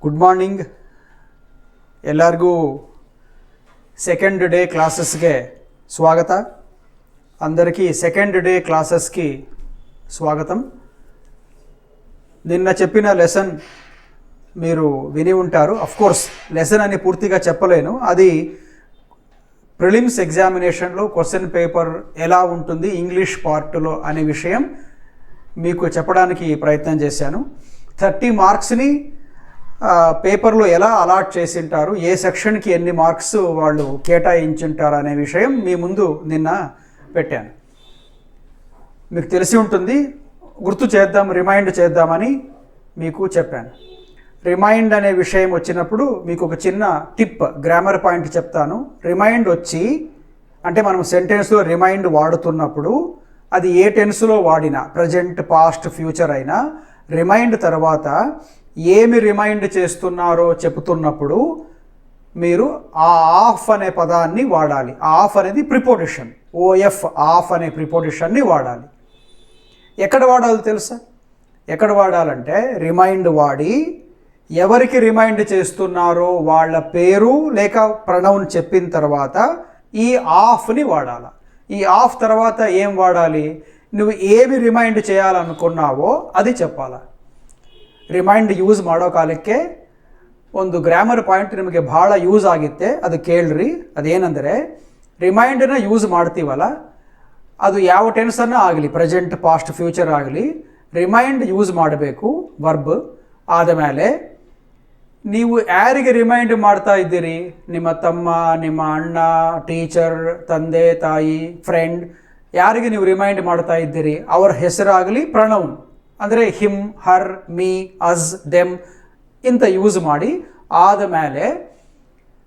Good morning ಎಲ್ಲರಿಗೂ second day ಕ್ಲಾಸಸ್ಗೆ ಸ್ವಾಗತ. అందరికీ సెకండ్ డే క్లాసెస్కి స్వాగతం. నిన్న చెప్పిన లెసన్ మీరు విని ఉంటారు. కోర్స్ లెసన్ అని పూర్తిగా చెప్పలేను, అది ప్రిలిమ్స్ ఎగ్జామినేషన్లో క్వశ్చన్ పేపర్ ఎలా ఉంటుంది ఇంగ్లీష్ పార్ట్లో అనే విషయం మీకు చెప్పడానికి ప్రయత్నం చేశాను. 30 మార్క్స్ని పేపర్లో ఎలా అలాట్ చేసింటారు, ఏ సెక్షన్కి ఎన్ని మార్క్స్ వాళ్ళు కేటాయించుంటారు అనే విషయం మీ ముందు నిన్న పెట్టాను. మీకు తెలిసి ఉంటుంది, గుర్తు చేద్దాం, రిమైండ్ చేద్దామని మీకు చెప్పాను. రిమైండ్ అనే విషయం వచ్చినప్పుడు మీకు ఒక చిన్న టిప్, గ్రామర్ పాయింట్ చెప్తాను. రిమైండ్ వచ్చి అంటే మనం సెంటెన్స్లో రిమైండ్ వాడుతున్నప్పుడు అది ఏ టెన్స్లో వాడినా, ప్రజెంట్, పాస్ట్, ఫ్యూచర్ అయినా, రిమైండ్ తర్వాత ఏమి రిమైండ్ చేస్తున్నారో చెబుతున్నప్పుడు మీరు ఆ ఆఫ్ అనే పదాన్ని వాడాలి. ఆఫ్ అనేది ప్రిపోజిషన్, ఓఎఫ్, ఆఫ్ అనే ప్రిపోజిషన్ని వాడాలి. ఎక్కడ వాడాలో తెలుసా? ఎక్కడ వాడాలంటే రిమైండ్ వాడి ఎవరికి రిమైండ్ చేస్తున్నారో వాళ్ళ పేరు లేక ప్రొనౌన్ చెప్పిన తర్వాత ఈ ఆఫ్ని వాడాలి. ఈ ఆఫ్ తర్వాత ఏం వాడాలి? నువ్వు ఏమి ರಿಮೈಂಡ್ చేయాలనుకున్నావో అది చెప్పಾಲ. ರಿಮೈಂಡ್ ಯೂಸ್ ಮಾಡೋ ಕಾಲಕ್ಕೆ ಒಂದು ಗ್ರಾಮರ್ ಪಾಯಿಂಟ್ ನಿಮಗೆ ಭಾಳ ಯೂಸ್ ಆಗುತ್ತೆ, ಅದು ಕೇಳ್ರಿ. ಅದೇನೆಂದರೆ ರಿಮೈಂಡನ್ನ ಯೂಸ್ ಮಾಡ್ತೀವಲ್ಲ, ಅದು ಯಾವ ಟೆನ್ಸನ್ನು ಆಗಲಿ, ಪ್ರೆಸೆಂಟ್, ಪಾಸ್ಟ್, ಫ್ಯೂಚರ್ ಆಗಲಿ, ರಿಮೈಂಡ್ ಯೂಸ್ ಮಾಡಬೇಕು ವರ್ಬ್. ಆದಮೇಲೆ ನೀವು ಯಾರಿಗೆ ರಿಮೈಂಡ್ ಮಾಡ್ತಾ ಇದ್ದೀರಿ? ನಿಮ್ಮ ತಮ್ಮ, ನಿಮ್ಮ ಅಣ್ಣ, ಟೀಚರ್, ತಂದೆ ತಾಯಿ, ಫ್ರೆಂಡ್, ಯಾರಿಗೆ ನೀವು ರಿಮೈಂಡ್ ಮಾಡ್ತಾ ಇದ್ದೀರಿ ಅವರ ಹೆಸರಾಗಲಿ ಪ್ರೊನೌನ್ ಅಂದರೆ ಹಿಮ್, ಹರ್, ಮೀ, ಅಸ್, ದೆಮ್ ಇಂಥ ಯೂಸ್ ಮಾಡಿ ಆದಮೇಲೆ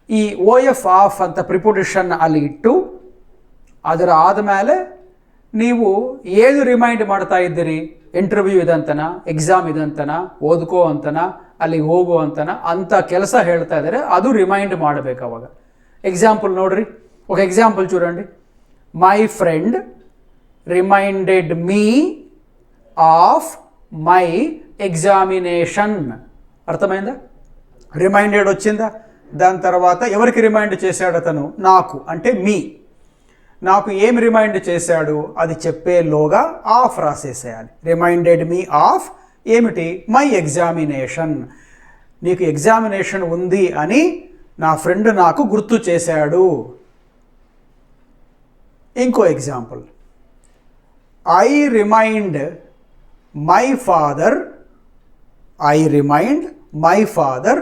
ಈ ಓ ಎಫ್ ಆಫ್ ಅಂತ ಪ್ರಿಪೊಸಿಷನ್ ಅಲ್ಲಿ ಇಟ್ಟು ಅದರ ಆದಮೇಲೆ ನೀವು ಏನು ರಿಮೈಂಡ್ ಮಾಡ್ತಾ ಇದ್ದೀರಿ? ಇಂಟರ್ವ್ಯೂ ಇದಂತನ, ಎಕ್ಸಾಮ್ ಇದಂತನ, ಓದ್ಕೋ ಅಂತನ, ಅಲ್ಲಿಗೆ ಹೋಗು ಅಂತನ, ಅಂಥ ಕೆಲಸ ಹೇಳ್ತಾ ಇದ್ದಾರೆ, ಅದು ರಿಮೈಂಡ್ ಮಾಡಬೇಕು. ಅವಾಗ ಎಕ್ಸಾಂಪಲ್ ನೋಡ್ರಿ, ఒక ఎగ్జాంపుల్ చూడండి. My friend reminded me of my examination. అర్థమైందా? రిమైండెడ్ వచ్చిందా? దాని తర్వాత ఎవరికి రిమైండ్ చేశాడు అతను? నాకు, అంటే మీ. నాకు ఏం రిమైండ్ చేశాడు అది చెప్పేలోగా ఆఫ్ రాసేసేయాలి. రిమైండెడ్ మీ ఆఫ్ ఏమిటి? My examination. నీకు ఎగ్జామినేషన్ ఉంది అని నా ఫ్రెండ్ నాకు గుర్తు చేశాడు. ఇంకో example, I remind my father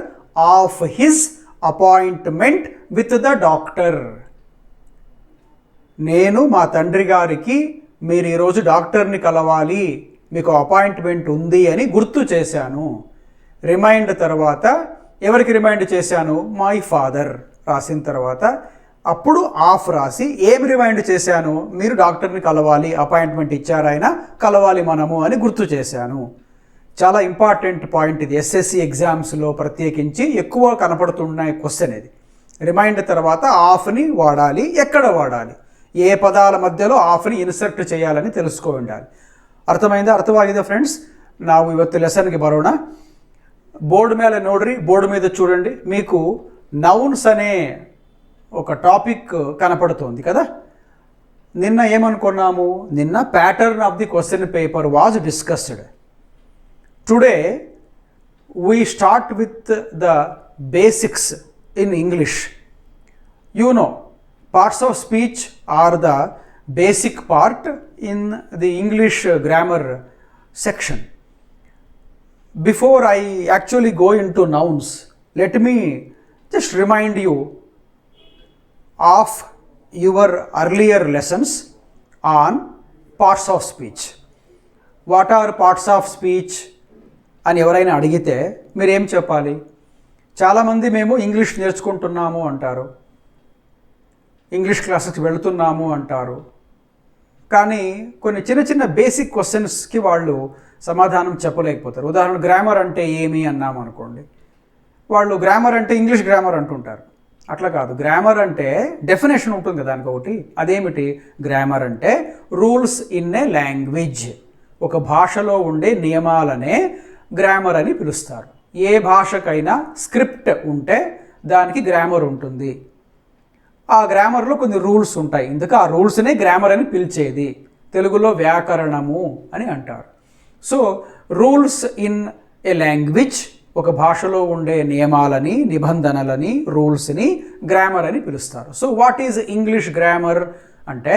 of his appointment with the doctor. నేను మా తండ్రి గారికి మీరు ఈరోజు డాక్టర్ని కలవాలి, మీకు అపాయింట్మెంట్ ఉంది అని గుర్తు చేశాను. రిమైండ్ తర్వాత ఎవరికి రిమైండ్ చేశాను? మై ఫాదర్ రాసిన తర్వాత అప్పుడు ఆఫ్ రాసి ఏమి రిమైండ్ చేశాను? మీరు డాక్టర్ని కలవాలి, అపాయింట్మెంట్ ఇచ్చారైనా కలవాలి మనము అని గుర్తు చేశాను. చాలా ఇంపార్టెంట్ పాయింట్ ఇది. ఎస్ఎస్సి ఎగ్జామ్స్లో ప్రత్యేకించి ఎక్కువ కనపడుతున్న క్వశ్చన్ ఇది. రిమైండ్ తర్వాత ఆఫ్ని వాడాలి. ఎక్కడ వాడాలి, ఏ పదాల మధ్యలో ఆఫ్ని ఇన్సర్ట్ చేయాలని తెలుసుకో ఉండాలి. ಅರ್ಥమైందా? ಅರ್ಥವಾಗಿದೆ ಫ್ರೆಂಡ್ಸ್? ನಾವು ಇವತ್ತು ಲೆಸನ್ಗೆ ಬರೋಣ. ಬೋರ್ಡ್ ಮೇಲೆ ನೋಡ್ರಿ, ಬೋರ್ಡ್ మీద చూడండి, మీకు నౌన్స్ అనే ఒక టాపిక్ కనపడుతోంది కదా. నిన్న ఏమనుకున్నాము? నిన్న pattern of the question paper was discussed. Today we start with the basics in English. You know, parts of speech are the basic part in the English grammar section. Before I actually go into nouns, let me just remind you of your earlier lessons on parts of speech. What are parts of speech అని ఎవరైనా అడిగితే మీరు ఏం చెప్పాలి? చాలామంది మేము English నేర్చుకుంటున్నాము అంటారు, English క్లాసెస్కి వెళుతున్నాము అంటారు, కానీ కొన్ని చిన్న చిన్న బేసిక్ క్వశ్చన్స్కి వాళ్ళు సమాధానం చెప్పలేకపోతారు. ఉదాహరణ, గ్రామర్ అంటే ఏమి అన్నాము అనుకోండి, వాళ్ళు గ్రామర్ అంటే ఇంగ్లీష్ గ్రామర్ అంటుంటారు. అట్లా కాదు, గ్రామర్ అంటే డెఫినేషన్ ఉంటుంది కదా దానికి ఒకటి. అదేమిటి? గ్రామర్ అంటే రూల్స్ ఇన్ ఏ లాంగ్వేజ్, ఒక భాషలో ఉండే నియమాలనే గ్రామర్ అని పిలుస్తారు. ఏ భాషకైనా స్క్రిప్ట్ ఉంటే దానికి గ్రామర్ ఉంటుంది. ఆ గ్రామర్లో కొన్ని రూల్స్ ఉంటాయి, ఇందుకు ఆ రూల్స్నే గ్రామర్ అని పిలిచేది. తెలుగులో వ్యాకరణము అని అంటారు. So rules in a language, ఒక భాషలో ఉండే నియమాలని, నిబంధనలని, రూల్స్ని గ్రామర్ అని పిలుస్తారు. So what is English grammar అంటే,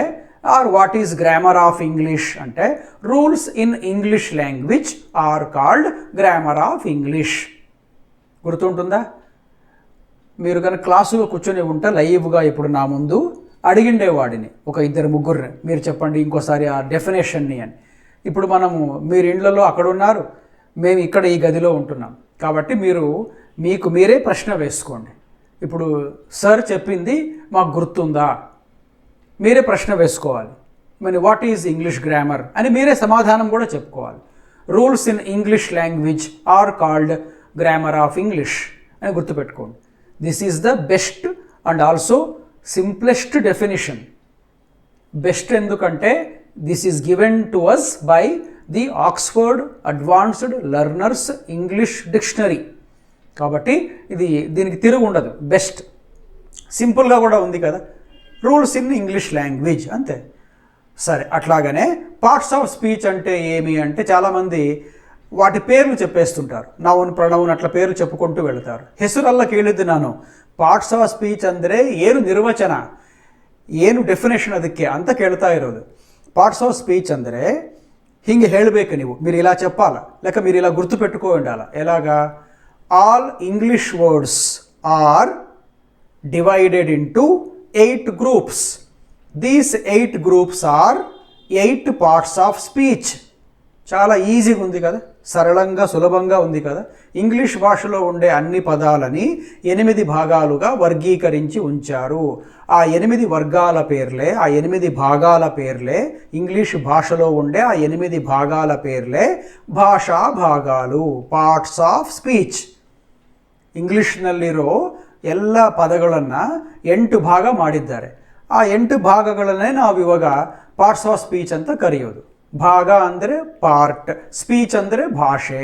or what is grammar of English అంటే, rules in English language are called grammar of English. గుర్తుంటుందా? మీరు కనుక క్లాసులో కూర్చొని ఉంటే లైవ్గా ఇప్పుడు నా ముందు అడిగిండేవాడిని ఒక ఇద్దరు ముగ్గురిని, మీరు చెప్పండి ఇంకోసారి ఆ డెఫినేషన్ని అని. ఇప్పుడు మనము మీరు ఇండ్లలో అక్కడ ఉన్నారు, మేము ఇక్కడ ఈ గదిలో ఉంటున్నాం కాబట్టి మీకు మీరే ప్రశ్న వేసుకోండి. ఇప్పుడు సార్ చెప్పింది మాకు గుర్తుందా? మీరే ప్రశ్న వేసుకోవాలి. మరి వాట్ ఈజ్ ఇంగ్లీష్ గ్రామర్ అని మీరే సమాధానం కూడా చెప్పుకోవాలి. Rules in English language are called grammar of English అని గుర్తుపెట్టుకోండి. This is the best and also simplest definition. Best ఎందుకంటే this is given to us by the Oxford advanced learner's English dictionary. కాబట్టి దీనికి తిరుగు ఉండదు, బెస్ట్. సింపుల్గా కూడా ఉంది కదా, రూల్స్ ఇన్ ఇంగ్లీష్ లాంగ్వేజ్ అంతే. సరే, అట్లాగనే పార్ట్స్ ఆఫ్ స్పీచ్ అంటే ఏమి అంటే, చాలామంది వాటి పేర్లు చెప్పేస్తుంటారు, నౌన్ ప్రొనౌన్ అట్లా పేర్లు చెప్పుకుంటూ వెళతారు. ಹೆಸರಲ್ಲ ಕೇಳಿದ್ದು ನಾನು. ಪಾರ್ಟ್ಸ್ ಆಫ್ ಸ್ಪೀಚ್ ಅಂದರೆ ಏನು ನಿರ್ವಚನ, ಏನು ಡೆಫಿನೇಷನ್ ಅದಕ್ಕೆ ಅಂತ ಕೇಳ್ತಾ ಇರೋದು. ಪಾರ್ಟ್ಸ್ ಆಫ್ ಸ್ಪೀಚ್ ಅಂದರೆ ಹಿಂಗೆ ಹೇಳಬೇಕು, మీరు ఇలా చెప్పాలా, లేక మీరు ఇలా గుర్తుపెట్టుకో ఉండాలా. ఎలాగా? All English words are divided into 8 groups. These 8 groups are 8 parts of speech. చాలా ఈజీగా ఉంది కదా, సరళంగా సులభంగా ఉంది కదా. ఇంగ్లీష్ భాషలో ఉండే అన్ని పదాలని 8 భాగాలుగా వర్గీకరించి ఉంచారు. ఆ 8 వర్గాల పేర్లే, ఆ 8 భాగాల పేర్లే, ఇంగ్లీష్ భాషలో ఉండే ఆ 8 భాగాల పేర్లే ಭಾಷಾ ಭಾಗಾಲು, ಪಾರ್ಟ್ಸ್ ಆಫ್ ಸ್ಪೀಚ್. ಇಂಗ್ಲಿಷ್ನಲ್ಲಿರೋ ಎಲ್ಲ ಪದಗಳನ್ನು 8 ಭಾಗ ಮಾಡಿದ್ದಾರೆ. ಆ 8 ಭಾಗಗಳನ್ನೇ ನಾವು ಇವಾಗ ಪಾರ್ಟ್ಸ್ ಆಫ್ ಸ್ಪೀಚ್ ಅಂತ ಕರೆಯೋದು. ಭಾಗ ಅಂದರೆ ಪಾರ್ಟ್, ಸ್ಪೀಚ್ ಅಂದರೆ ಭಾಷೆ.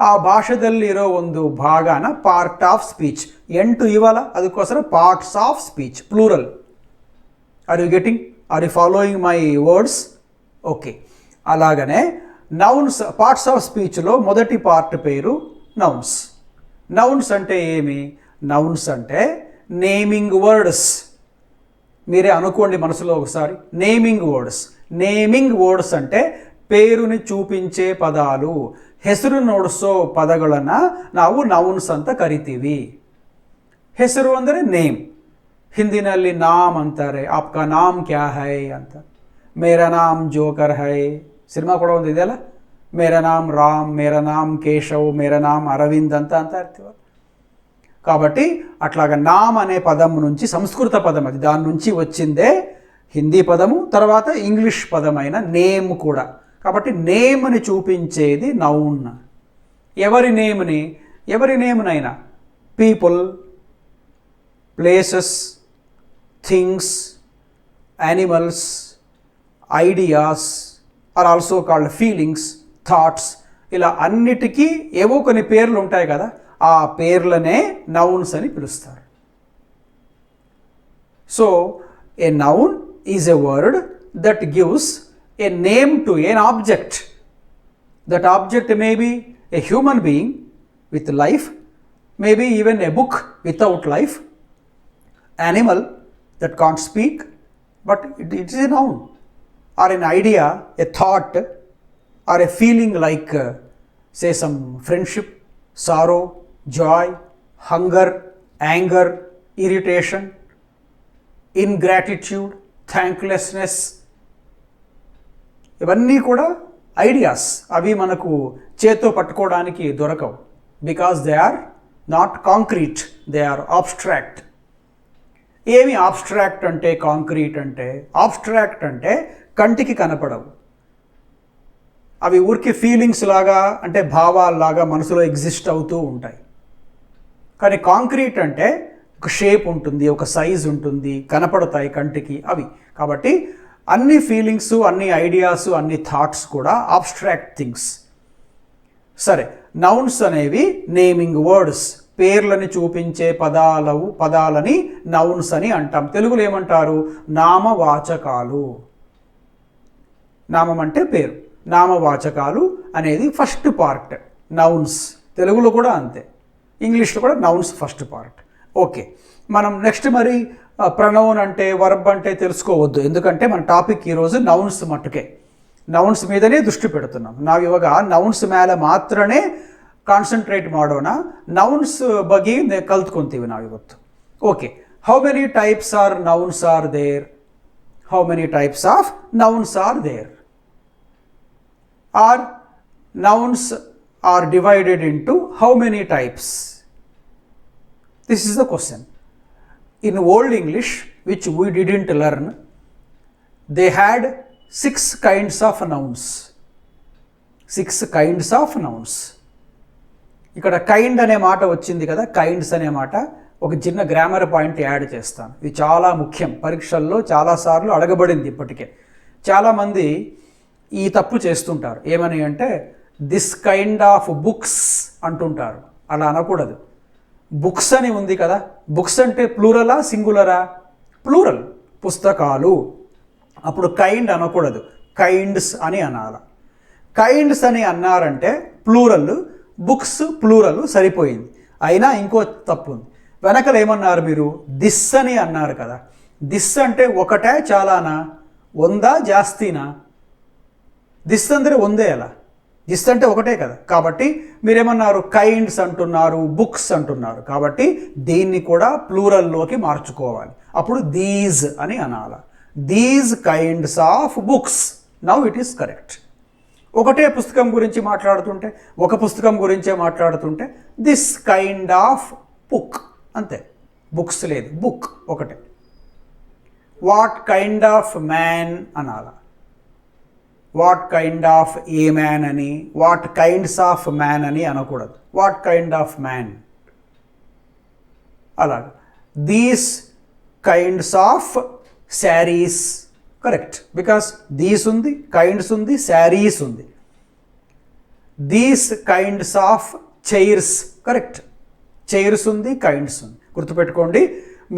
ಆ ಭಾಷೆದಲ್ಲಿರೋ ಒಂದು ಭಾಗನ ಪಾರ್ಟ್ ಆಫ್ ಸ್ಪೀಚ್. 8 ಇವಲ್ಲ, ಅದಕ್ಕೋಸ್ಕರ parts of speech plural. Are you getting? Are you following my words? Okay. అలాగనే నౌన్స్, పార్ట్స్ ఆఫ్ స్పీచ్లో మొదటి పార్ట్ పేరు నౌన్స్. నౌన్స్ అంటే ఏమి? నౌన్స్ అంటే నేమింగ్ వర్డ్స్. మీరే అనుకోండి మనసులో ఒకసారి, నేమింగ్ వర్డ్స్. నేమింగ్ వర్డ్స్ అంటే పేరుని చూపించే పదాలు. ಹೆಸರು ನೋಡಿಸೋ ಪದಗಳನ್ನು ನಾವು ನೌನ್ಸ್ ಅಂತ ಕರಿತೀವಿ. ಹೆಸರು ಅಂದರೆ ನೇಮ್. ಹಿಂದಿನಲ್ಲಿ ನಾಮ್ ಅಂತಾರೆ, ಆಪ್ಕಾ ನಾಮ್ ಕ್ಯಾ ಹೈ ಅಂತ. ಮೇರಾ ನಾಮ್ ಜೋಕರ್ ಹೈ ಸಿನಿಮಾ ಕೂಡ ಒಂದು ಇದೆಯಲ್ಲ, ಮೇರಾ ನಾಮ್ ರಾಮ್, ಮೇರಾ ನಾಮ್ కేశవ్, మేరా నామ్ అరవింద్ ಅಂತ ఇರ್ತೀವಲ್ಲ. కాబట్టి అట్లాగా నామ్ అనే పదం నుంచి, సంస్కృత పదం అది, దాని నుంచి వచ్చిందే హిందీ పదము, తర్వాత ఇంగ్లీష్ పదమైన నేమ్ కూడా. కాబట్టి నేమ్ని చూపించేది నౌన్. ఎవరి నేమ్నైనా, people, places, things, animals, ideas are also called feelings, thoughts, ఇలా అన్నిటికీ ఏవో కొన్ని పేర్లు ఉంటాయి కదా, ఆ పేర్లనే నౌన్స్ అని పిలుస్తారు. So a noun is a word that gives a name to an object. That object may be a human being with life, maybe even a book without life, animal that can't speak, but it is a noun, or an idea, a thought, or a feeling like say some friendship, sorrow, joy, hunger, anger, irritation, ingratitude, thanklessness. ఇవన్నీ కూడా ideas. అవి మనకు చేత్తో పట్టుకోవడానికి దొరకవు. Because they are not concrete, they are abstract. ఏమి abstract అంటే, concrete అంటే? ఆబ్స్ట్రాక్ట్ అంటే కంటికి కనపడవు, అవి ఊరికి ఫీలింగ్స్ లాగా, అంటే భావాల్లాగా మనసులో ఎగ్జిస్ట్ అవుతూ ఉంటాయి. కానీ కాంక్రీట్ అంటే ఒక షేప్ ఉంటుంది, ఒక సైజ్ ఉంటుంది, కనపడతాయి కంటికి అవి. కాబట్టి అన్ని ఫీలింగ్స్, అన్ని ఐడియాస్, అన్ని థాట్స్ కూడా ఆబ్స్ట్రాక్ట్ థింగ్స్. సరే, నౌన్స్ అనేవి నేమింగ్ వర్డ్స్, పేర్లని చూపించే పదాలని నౌన్స్ అని అంటాం. తెలుగులో ఏమంటారు? నామవాచకాలు. నామం అంటే పేరు, నామవాచకాలు అనేది ఫస్ట్ పార్ట్ నౌన్స్. తెలుగులో కూడా అంతే, ఇంగ్లీష్లో కూడా నౌన్స్ ఫస్ట్ పార్ట్. ఓకే, మనం నెక్స్ట్ మరి ప్రొనౌన్ అంటే వర్బ్ అంటే తెలుసుకోవద్దు, ఎందుకంటే మన టాపిక్ ఈరోజು ನೌನ್ಸ್ ಮಟ್ಟಕ್ಕೆ, ನೌನ್ಸ್ మీదనే ದೃಷ್ಟಿ పెడుతున్నాం. ನಾವಿವಾಗ ನೌನ್ಸ್ ಮೇಲೆ ಮಾತ್ರನೇ ಕಾನ್ಸಂಟ್ರೇಟ್ ಮಾಡೋಣ, ನೌನ್ಸ್ ಬಗ್ಗೆ ಕಲ್ತ್ಕೊಂತೀವಿ ನಾವಿವತ್ತು. Okay, how many types are nouns are there? How many types of nouns are there? Are nouns are divided into how many types? This is the question. In Old English, which we didn't learn, they had 6 kinds of nouns. 6 kinds of nouns. ఇక్కడ kind అనే మాట వచ్చింది కదా, kinds అనే మాట. ఒక చిన్న grammar point add చేస్తాను, ఇది చాలా ముఖ్యం, పరీక్షల్లో చాలాసార్లు అడగబడింది. ఇప్పటికే చాలామంది ఈ తప్పు చేస్తుంటారు. ఏమని అంటే దిస్ కైండ్ ఆఫ్ బుక్స్ అంటుంటారు. అలా అనకూడదు. బుక్స్ అని ఉంది కదా, బుక్స్ అంటే ప్లూరలా సింగులరా? ప్లూరల్, పుస్తకాలు. అప్పుడు కైండ్ అనకూడదు, కైండ్స్ అని అనాల. కైండ్స్ అని అన్నారంటే ప్లూరల్, బుక్స్ ప్లూరల్ సరిపోయింది. అయినా ఇంకో తప్పు ఉంది. వెనకలు ఏమన్నారు మీరు? దిస్ అని అన్నారు కదా. దిస్ అంటే ఒకటే చాలానా? వందా జాస్తినా? దిస్ అంటే వందే ఎలా? దిస్ అంటే ఒకటే కదా. కాబట్టి మీరేమన్నారు? కైండ్స్ అంటున్నారు, బుక్స్ అంటున్నారు. కాబట్టి దీన్ని కూడా ప్లూరల్లోకి మార్చుకోవాలి. అప్పుడు దీస్ అని అనాల. These kinds of books. Now it is correct. ఒకటే పుస్తకం గురించి మాట్లాడుతుంటే, ఒక పుస్తకం గురించే మాట్లాడుతుంటే దిస్ కైండ్ ఆఫ్ బుక్ అంతే, బుక్స్ లేదు, బుక్ ఒకటే. వాట్ కైండ్ ఆఫ్ మ్యాన్ అనాల. What kind of a man అని, వాట్ కైండ్స్ ఆఫ్ మ్యాన్ అని అనకూడదు. వాట్ కైండ్ ఆఫ్ మ్యాన్ అలాగా. These kinds of saris correct, because these ఉంది, కైండ్స్ ఉంది, శారీస్ ఉంది. These kinds of chairs correct, chairs ఉంది, కైండ్స్ ఉంది. గుర్తుపెట్టుకోండి,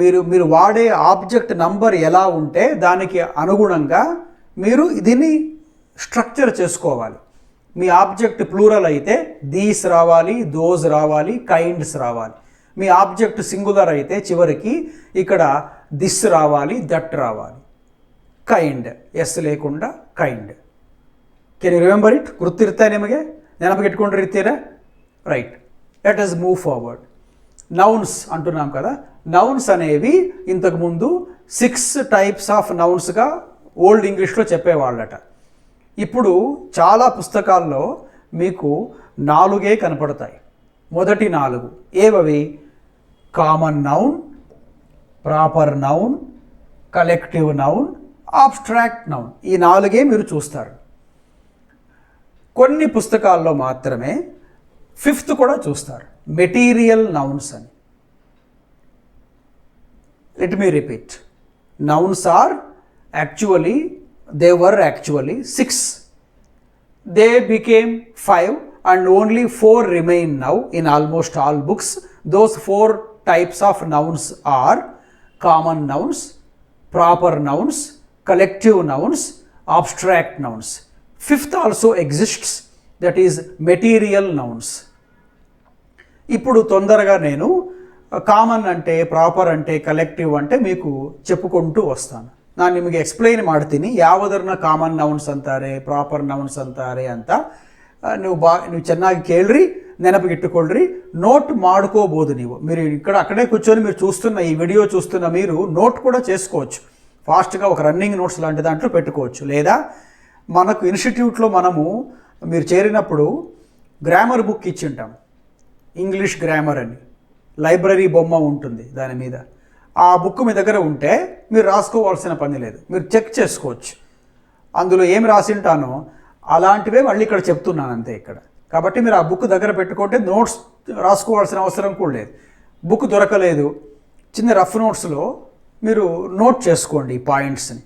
మీరు వాడే ఆబ్జెక్ట్ నంబర్ ఎలా ఉంటే దానికి అనుగుణంగా మీరు దీన్ని స్ట్రక్చర్ చేసుకోవాలి. మీ ఆబ్జెక్ట్ ప్లూరల్ అయితే దీస్ రావాలి, దోస్ రావాలి, కైండ్స్ రావాలి. మీ ఆబ్జెక్ట్ సింగులర్ అయితే చివరికి ఇక్కడ దిస్ రావాలి, దట్ రావాలి. ಕೈಂಡ್, ಎಸ್ లేకుండా kind. Can you remember it? ಗುರ್ತಿರ್ತಾ ನಿಮಗೆ? ನೆನಪಿಟ್ಕೊಂಡಿರ್ತೀರಾ? Right, let us move forward. Nouns అంటున్నాం కదా. నౌన్స్ అనేవి ఇంతకుముందు 6 టైప్స్ ఆఫ్ నౌన్స్గా ఓల్డ్ ఇంగ్లీష్లో చెప్పేవాళ్ళట. ఇప్పుడు చాలా పుస్తకాల్లో మీకు 4 కనపడతాయి. మొదటి 4 ఏవవి? Common noun, proper noun, collective noun, abstract noun. ఈ 4 మీరు చూస్తారు. కొన్ని పుస్తకాల్లో మాత్రమే 5th కూడా చూస్తారు, మెటీరియల్ నౌన్స్ అని. Let me repeat. Nouns are actually, they were actually 6. They became 5 and only 4 remain now in almost all books. Those 4 types of nouns are common nouns, proper nouns, collective nouns, abstract nouns. 5th also exists, that is material nouns. ఇప్పుడు తొందరగా నేను common అంటే, proper అంటే, collective అంటే మీకు చెప్పుకుంటూ వస్తాను. ನಾನು ನಿಮಗೆ ಎಕ್ಸ್ಪ್ಲೈನ್ ಮಾಡ್ತೀನಿ ಯಾವುದನ್ನ ಕಾಮನ್ ನೌನ್ಸ್ ಅಂತಾರೆ, ಪ್ರಾಪರ್ ನೌನ್ಸ್ ಅಂತಾರೆ ಅಂತ. ನೀವು ಚೆನ್ನಾಗಿ ಕೇಳ್ರಿ, ನೆನಪಿಗಿಟ್ಟುಕೊಳ್ಳ್ರಿ, నోట్ ಮಾಡ್ಕೋಬೋದು. మీరు అక్కడే కూర్చొని మీరు చూస్తున్న ఈ వీడియో చూస్తున్న మీరు నోట్ కూడా చేసుకోవచ్చు. ఫాస్ట్గా ఒక రన్నింగ్ నోట్స్ లాంటి దాంట్లో పెట్టుకోవచ్చు. లేదా మనకు ఇన్స్టిట్యూట్లో మీరు చేరినప్పుడు గ్రామర్ బుక్ ఇచ్చి ఉంటాం, ఇంగ్లీష్ గ్రామర్ అని. లైబ్రరీ బొమ్మ ఉంటుంది దాని మీద. ఆ బుక్ మీ దగ్గర ఉంటే మీరు రాసుకోవాల్సిన పని లేదు, మీరు చెక్ చేసుకోవచ్చు. అందులో ఏం రాసి ఉంటానో అలాంటివే మళ్ళీ ఇక్కడ చెప్తున్నాను అంతే ఇక్కడ. కాబట్టి మీరు ఆ బుక్ దగ్గర పెట్టుకుంటే నోట్స్ రాసుకోవాల్సిన అవసరం కూడా లేదు. బుక్ దొరకలేదు, చిన్న రఫ్ నోట్స్లో మీరు నోట్ చేసుకోండి ఈ పాయింట్స్ని.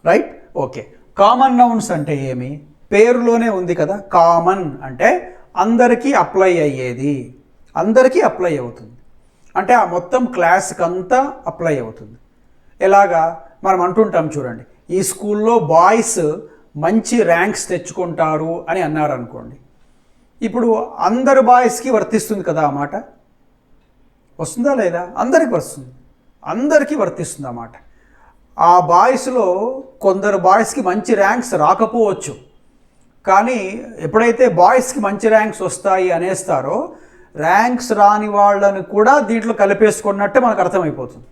Right, okay. కామన్ నౌన్స్ అంటే ఏమి? పేరులోనే ఉంది కదా. కామన్ అంటే అందరికీ అప్లై అయ్యేది, అందరికీ అప్లై అవుతుంది. అంటే ఆ మొత్తం క్లాస్కి అంతా అప్లై అవుతుంది. ఎలాగా మనం అంటుంటాం చూడండి, ఈ స్కూల్లో బాయ్స్ మంచి ర్యాంక్స్ తెచ్చుకుంటారు అని అన్నారు అనుకోండి. ఇప్పుడు అందరు బాయ్స్కి వర్తిస్తుంది కదా ఆ మాట, వస్తుందా లేదా? అందరికీ వస్తుంది, అందరికీ వర్తిస్తుంది ఆ మాట. ఆ బాయ్స్లో కొందరు బాయ్స్కి మంచి ర్యాంక్స్ రాకపోవచ్చు, కానీ ఎప్పుడైతే బాయ్స్కి మంచి ర్యాంక్స్ వస్తాయి అనేస్తారో ర్యాంక్స్ రాని వాళ్ళని కూడా దీంట్లో కలిపేసుకున్నట్టే మనకు అర్థమైపోతుంది.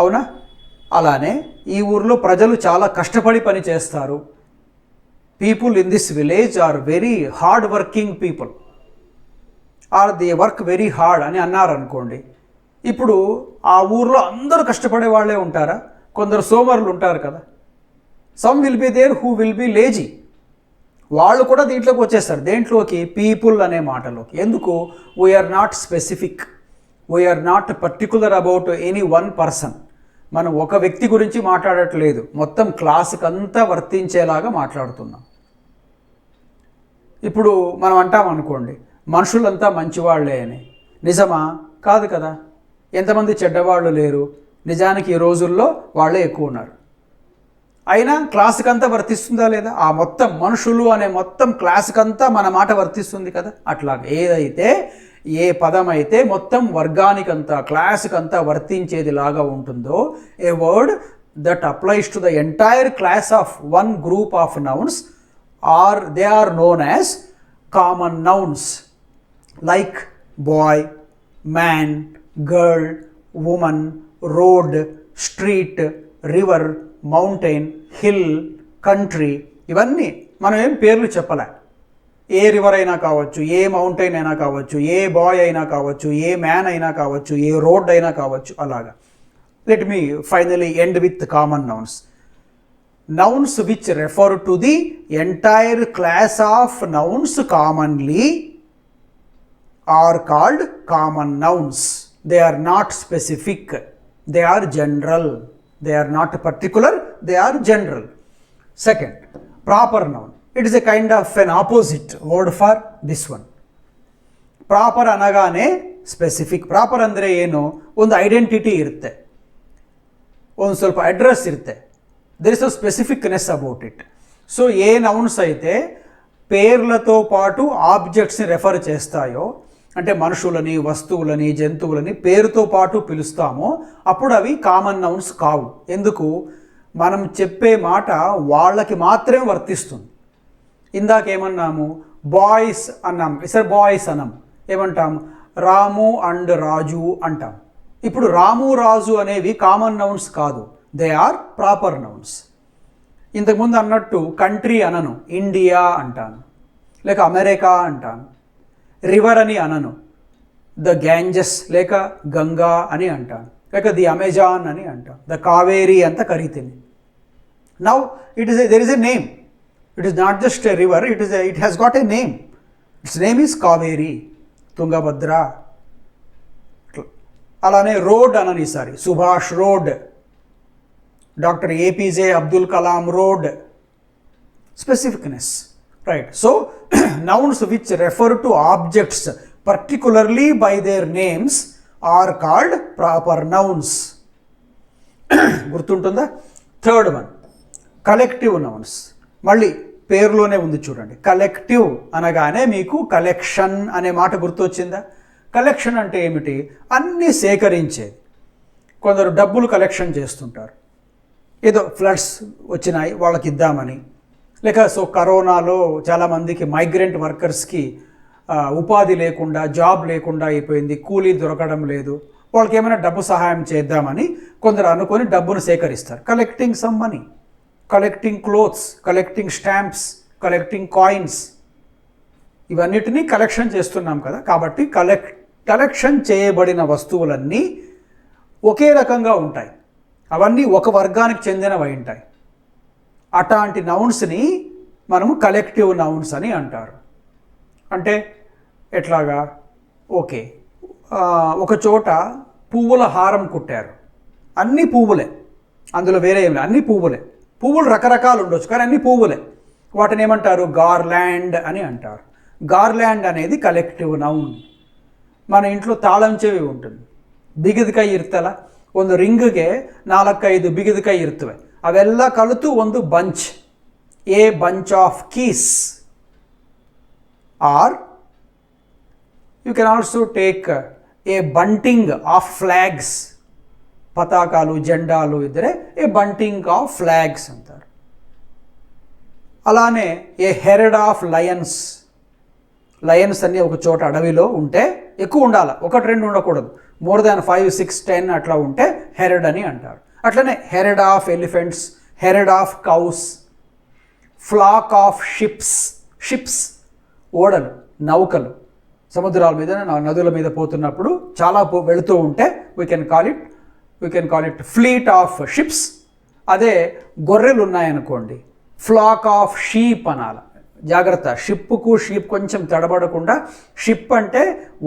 అవునా? అలానే ఈ ఊర్లో ప్రజలు చాలా కష్టపడి పని చేస్తారు. People in this village are very hard working people, are they work very hard అని అన్నారు అనుకోండి. ఇప్పుడు ఆ ఊర్లో అందరూ కష్టపడే వాళ్ళే ఉంటారా? కొందరు సోమరులు ఉంటారు కదా. Some will be there who will be lazy, వాళ్ళు కూడా దీంట్లోకి వచ్చేస్తారు. దేంట్లోకి? పీపుల్ అనే మాటలోకి. ఎందుకు? We are not specific, we are not particular about any one person. మనం ఒక వ్యక్తి గురించి మాట్లాడట్లేదు, మొత్తం క్లాసుకి అంతా వర్తించేలాగా మాట్లాడుతున్నాం. ఇప్పుడు మనం అంటాం అనుకోండి, మనుషులంతా మంచివాళ్లే అని. నిజమా? కాదు కదా. ఎంతమంది చెడ్డవాళ్ళు లేరు? నిజానికి ఈ రోజుల్లో వాళ్ళే ఎక్కువ ఉన్నారు. అయినా క్లాసుకంతా వర్తిస్తుందా లేదా? ఆ మొత్తం మనుషులు అనే మొత్తం క్లాసుకంతా మన మాట వర్తిస్తుంది కదా. అట్లాగే ఏదైతే ఏ పదం అయితే మొత్తం వర్గానికంతా క్లాసుకంతా వర్తించేది లాగా ఉంటుందో, a word that applies to the entire class of one group of nouns are they are known as common nouns. Like boy, man, girl, woman, road, street, river, mountain, hill, country. ఇవన్నీ మనం ఏం పేర్లు చెప్పలే. ఏ river అయినా కావచ్చు, ఏ mountain అయినా కావచ్చు, ఏ bye అయినా కావచ్చు, ఏ మ్యాన్ అయినా కావచ్చు, ఏ రోడ్ అయినా కావచ్చు. అలాగా let me finally end with common nouns. Nouns which refer to the entire class of nouns commonly are called common nouns. They are not specific, they are general. They are not particular, they are general. Second, proper noun. It is a kind of an opposite word for this one. Proper anagane specific. Proper andre eno ಒಂದು identity ಇರುತ್ತೆ, ಒಂದು ಸ್ವಲ್ಪ address ಇರುತ್ತೆ. there is a specificness about it. So A nouns అయితే పేర్లతో పాటు ఆబ్జెక్ట్స్ని refer చేస్తాయో, అంటే మనుషులని, వస్తువులని, జంతువులని పేరుతో పాటు పిలుస్తామో అప్పుడు అవి కామన్ నౌన్స్ కావు. ఎందుకు? మనం చెప్పే మాట వాళ్ళకి మాత్రమే వర్తిస్తుంది. ఇందాకేమన్నాము? బాయ్స్ అన్నాం, ఇసర్ బాయ్స్ అన్నాం. ఏమంటాం? రాము అండ్ రాజు అంటాం. ఇప్పుడు రాము, రాజు అనేవి కామన్ నౌన్స్ కాదు, దే ఆర్ ప్రాపర్ నౌన్స్. ఇంతకుముందు అన్నట్టు కంట్రీ అనను, ఇండియా అంటాను, లేక అమెరికా అంటాను. రివర్ అని అనను, ద గ్యాంజెస్ లేక గంగా అని అంటాను, లేక ది అమెజాన్ అని అంటాం, ద కావేరీ ಅಂತ ಕರಿತೀನಿ. Now there is a name. It is not just a river, it has got a name. Its name is Kaveri, Tungabhadra. అలానే రోడ్ అనని, ఈసారి Subhash road, doctor APJ Abdul Kalam road. స్పెసిఫిక్నెస్. Right. So, nouns which refer to objects particularly by their names are called proper nouns. గుర్తుంటుందా? Third one, collective nouns. మళ్ళీ పేరులోనే ఉంది చూడండి. Collective అనగానే మీకు కలెక్షన్ అనే మాట గుర్తొచ్చిందా? కలెక్షన్ అంటే ఏమిటి? అన్నీ సేకరించేది. కొందరు డబ్బులు కలెక్షన్ చేస్తుంటారు, ఏదో ఫ్లడ్స్ వచ్చినాయి వాళ్ళకి ఇద్దామని, లేక సో కరోనాలో చాలామందికి మైగ్రెంట్ వర్కర్స్కి ఉపాధి లేకుండా, జాబ్ లేకుండా అయిపోయింది, కూలీ దొరకడం లేదు, వాళ్ళకి ఏమైనా డబ్బు సహాయం చేద్దామని కొందరు అనుకొని డబ్బును సేకరిస్తారు. Collecting some money, collecting clothes, collecting stamps, collecting coins, ఇవన్నిటినీ కలెక్షన్ చేస్తున్నాం కదా. కాబట్టి కలెక్షన్ చేయబడిన వస్తువులన్నీ ఒకే రకంగా ఉంటాయి, అవన్నీ ఒక వర్గానికి చెందినవి ఉంటాయి. అట్లాంటి నౌన్స్ని మనము కలెక్టివ్ నౌన్స్ అని అంటారు. అంటే ఎట్లాగా? ఓకే, ఒక చోట పువ్వుల హారం కుట్టారు, అన్ని పువ్వులే, అందులో వేరే ఏమి లేదు, అన్ని పువ్వులే. పువ్వులు రకరకాలు ఉండొచ్చు కానీ అన్ని పువ్వులే. వాటిని ఏమంటారు? గార్లాండ్ అని అంటారు. గార్లాండ్ అనేది కలెక్టివ్ నౌన్. మన ఇంట్లో తాళం చెవి ఉంటుంది, ಬಿಗಿದಕೈ ಇರ್ತಲ್ಲ, ಒಂದು ರಿಂಗ್ಗೆ 4-5 ಬಿಗಿದಕೈ ಇರ್ತವೆ, ಅವೆಲ್ಲ ಕಲಿತು ಒಂದು bunch, a bunch of keys. Or you can also take a bunting of flags. పతాకాలు జెండాలు ఇద్దరే ఏ బంటింగ్ ఆఫ్ ఫ్లాగ్స్ అంటారు. అలానే a herd of lions. Lions అన్నీ ఒక చోట అడవిలో ఉంటే ఎక్కువ ఉండాలి, 1-2 ఉండకూడదు, మోర్ దాన్ 5, 6, 10 అట్లా ఉంటే హెరెడ్ అని అంటారు. అట్లనే herd of elephants, herd of cows, flock of ships. Ships ఓడలు, నౌకలు, సముద్రాల మీద నదుల మీద పోతున్నప్పుడు చాలా వెళుతూ ఉంటే we can call it fleet of ships. అదే గొర్రెలు ఉన్నాయనుకోండి, ఫ్లాక్ ఆఫ్ షీప్ అనాలి. జాగ్రత్త, షిప్కు షీప్ కొంచెం తడబడకుండా. షిప్ అంటే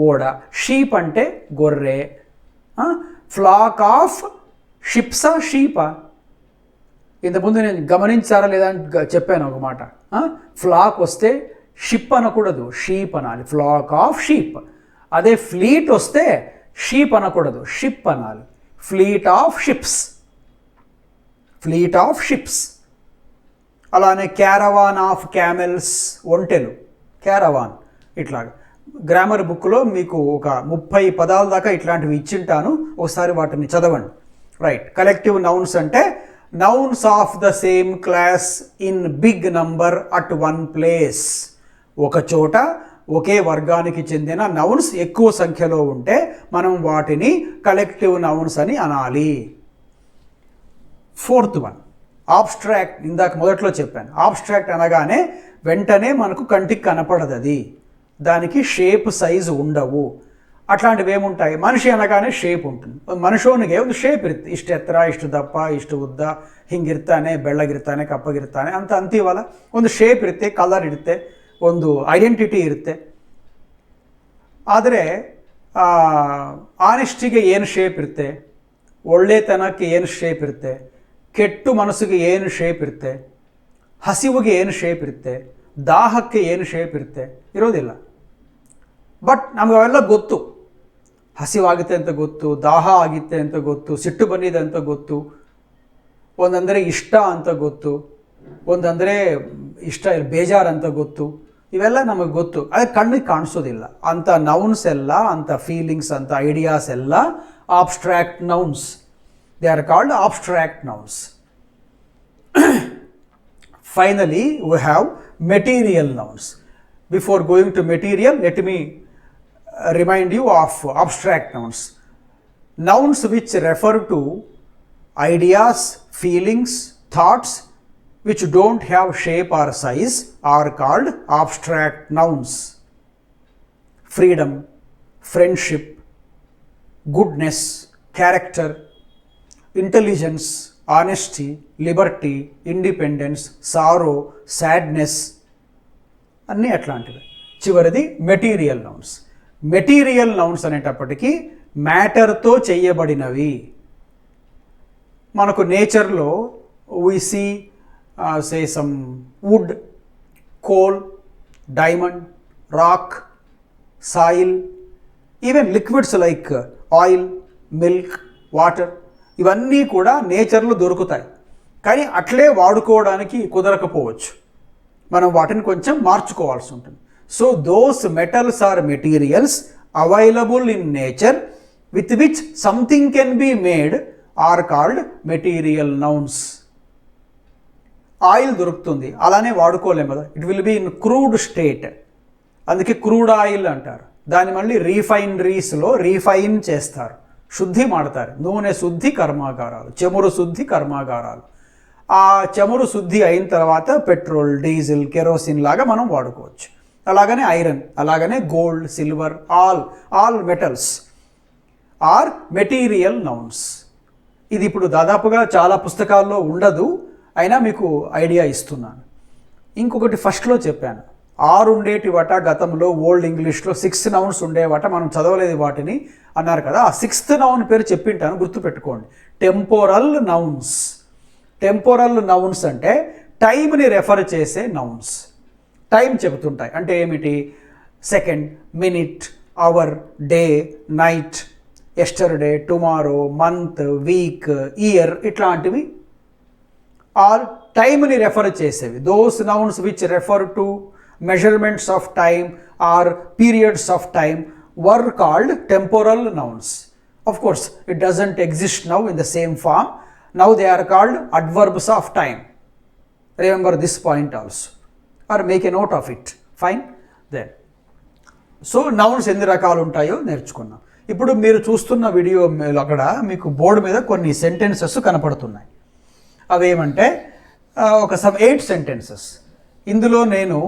ఓడ, షీప్ అంటే గొర్రె. ఫ్లాక్ ఆఫ్ షిప్సా షీపా? ఇంతకుముందు నేను గమనించారా లేదా అని చెప్పాను ఒక మాట. ఫ్లాక్ వస్తే షిప్ అనకూడదు, షీప్ అనాలి, ఫ్లాక్ ఆఫ్ షీప్. అదే ఫ్లీట్ వస్తే షీప్ అనకూడదు, షిప్ అనాలి, fleet of ships, fleet of ships. అలానే క్యారవాన్ ఆఫ్ క్యామెల్స్, ఒంటెలు, క్యారవాన్. ఇట్లాగా గ్రామర్ బుక్లో మీకు ఒక 30 పదాల దాకా ఇట్లాంటివి ఇచ్చింటాను, ఒకసారి వాటిని చదవండి. రైట్. కలెక్టివ్ నౌన్స్ అంటే nouns of the same class in big number at one place. ఒక చోట ఒకే వర్గానికి చెందిన నౌన్స్ ఎక్కువ సంఖ్యలో ఉంటే మనం వాటిని కలెక్టివ్ నౌన్స్ అని అనాలి. 4th one abstract. ఇందాక మొదట్లో చెప్పాను, ఆబ్స్ట్రాక్ట్ అనగానే వెంటనే మనకు కంటికి కనపడదు, అది దానికి షేప్ సైజు ఉండవు. ಅಟ್ಲಾಂಟಿವಿ ಏಮುಂಟಾಯಿ ಮನುಷ್ಯ ಅನ್ನಗಾನೆ ಶೇಪ್ ಉಂಟು ಮನುಷ್ಯನಿಗೆ ಒಂದು ಶೇಪ್ ಇರುತ್ತೆ ಇಷ್ಟು ಎತ್ತರ ಇಷ್ಟು ದಪ್ಪ ಇಷ್ಟು ಉದ್ದ ಹಿಂಗಿರ್ತಾನೆ ಬೆಳ್ಳಗಿರ್ತಾನೆ ಕಪ್ಪಗಿರ್ತಾನೆ ಅಂತ ಅಂತೀವಲ್ಲ ಒಂದು ಶೇಪ್ ಇರುತ್ತೆ ಕಲರ್ ಇರುತ್ತೆ ಒಂದು ಐಡೆಂಟಿಟಿ ಇರುತ್ತೆ ಆದರೆ ಆನೆಸ್ಟಿಗೆ ಏನು ಶೇಪ್ ಇರುತ್ತೆ ಒಳ್ಳೆತನಕ್ಕೆ ಏನು ಶೇಪ್ ಇರುತ್ತೆ ಕೆಟ್ಟು ಮನಸ್ಸಿಗೆ ಏನು ಶೇಪ್ ಇರುತ್ತೆ ಹಸಿವಿಗೆ ಏನು ಶೇಪ್ ಇರುತ್ತೆ ದಾಹಕ್ಕೆ ಏನು ಶೇಪ್ ಇರುತ್ತೆ ಇರೋದಿಲ್ಲ ಬಟ್ ನಮಗೆ ಅವೆಲ್ಲ ಗೊತ್ತು ಹಸಿವಾಗುತ್ತೆ ಅಂತ ಗೊತ್ತು ದಾಹ ಆಗುತ್ತೆ ಅಂತ ಗೊತ್ತು ಸಿಟ್ಟು ಬಂದಿದೆ ಅಂತ ಗೊತ್ತು ಒಂದಂದರೆ ಇಷ್ಟ ಅಂತ ಗೊತ್ತು ಒಂದಂದರೆ ಇಷ್ಟ ಬೇಜಾರು ಅಂತ ಗೊತ್ತು ಇವೆಲ್ಲ ನಮಗೆ ಗೊತ್ತು ಅದು ಕಣ್ಣಿಗೆ ಕಾಣಿಸೋದಿಲ್ಲ ಅಂಥ ನೌನ್ಸ್ ಎಲ್ಲ ಅಂಥ ಫೀಲಿಂಗ್ಸ್ ಅಂಥ ಐಡಿಯಾಸ್ ಎಲ್ಲ abstract nouns they are called abstract nouns finally we have material nouns. Before going to material, let me remind you of abstract nouns. Nouns which refer to ideas, feelings, thoughts which don't have shape or size are called abstract nouns. Freedom, friendship, goodness, character, intelligence, honesty, liberty, independence, sorrow, sadness అన్నీ అట్లాంటివి. చివరిది material nouns. Material nouns అనేటప్పటికీ మ్యాటర్తో చేయబడినవి. మనకు నేచర్లో we see say some wood, coal, diamond, rock, soil, even liquids like oil, milk, water ఇవన్నీ కూడా నేచర్లో దొరుకుతాయి కానీ అట్లే వాడుకోవడానికి కుదరకపోవచ్చు మనం వాటిని కొంచెం మార్చుకోవాల్సి ఉంటుంది. So those metals or materials available in nature with which something can be made are called material nouns. Oil దొరుకుతుంది అలానే వాడుకోలేము కదా it will be in crude state అందుకే క్రూడ్ ఆయిల్ అంటారు. దాన్ని మళ్ళీ రీఫైనరీస్లో రీఫైన్ చేస్తారు శుద్ధి ಮಾಡ್ತಾರೆ నూనె శుద్ధి కర్మాగారాలు చమురు శుద్ధి కర్మాగారాలు ఆ చమురు శుద్ధి అయిన తర్వాత పెట్రోల్ డీజిల్ కెరోసిన్ లాగా మనం వాడుకోవచ్చు. అలాగనే ఐరన్ అలాగనే gold silver all metals are material nouns. ఇది ఇప్పుడు దాదాపుగా చాలా పుస్తకాల్లో ఉండదు అయినా మీకు ఐడియా ఇస్తున్నాను. ఇంకొకటి ఫస్ట్లో చెప్పాను 6 ఉండేటివట గతంలో ఓల్డ్ ఇంగ్లీష్లో 6 నౌన్స్ ఉండేవట మనం చదవలేదు వాటిని అన్నారు కదా ఆ 6th నౌన్ పేరు చెప్పింటాను గుర్తుపెట్టుకోండి. Temporal nouns. టెంపోరల్ నౌన్స్ అంటే టైంని రెఫర్ చేసే నౌన్స్. టైం చెబుతుంటాయి. అంటే ఏమిటి? Second, minute, hour, day, night, yesterday, tomorrow, month, week, year ఇట్లాంటివి ఆర్ టైంని రెఫర్ చేసేవి. Those nouns which refer to measurements of time or periods of time were called temporal nouns. Of course, it doesn't exist now in the same form. Now they are called adverbs of time. Remember this point also, or make a note of it. Fine. Then so nouns ఎన్ని రకాలు ఉంటాయో నేర్చుకున్నాం. ఇప్పుడు మీరు చూస్తున్న video అక్కడ మీకు board మీద కొన్ని సెంటెన్సెస్ కనపడుతున్నాయి. అవేమంటే ఒక 8 సెంటెన్సెస్. ఇందులో నేను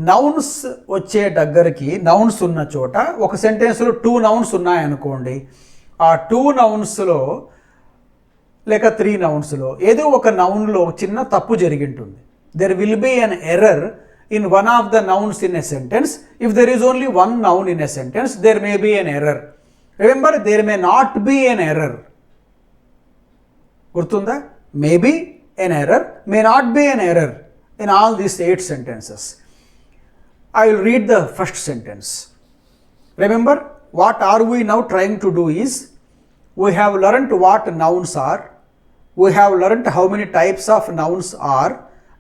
నౌన్స్ వచ్చే దగ్గరికి, నౌన్స్ ఉన్న చోట ఒక సెంటెన్స్లో 2 నౌన్స్ ఉన్నాయనుకోండి, ఆ 2 నౌన్స్లో లేక 3 నౌన్స్లో ఏదో ఒక నౌన్లో చిన్న తప్పు జరిగింటుంది. There will be an error in one of the nouns in a sentence. If there is only one noun in a sentence, there may be an error. Remember, there may not be an error. Gurtunda? May be an error, may not be an error in all these 8 sentences. I will read the first sentence. Remember, what are we now trying to do is, we have learnt what nouns are, we have learnt how many types of nouns are.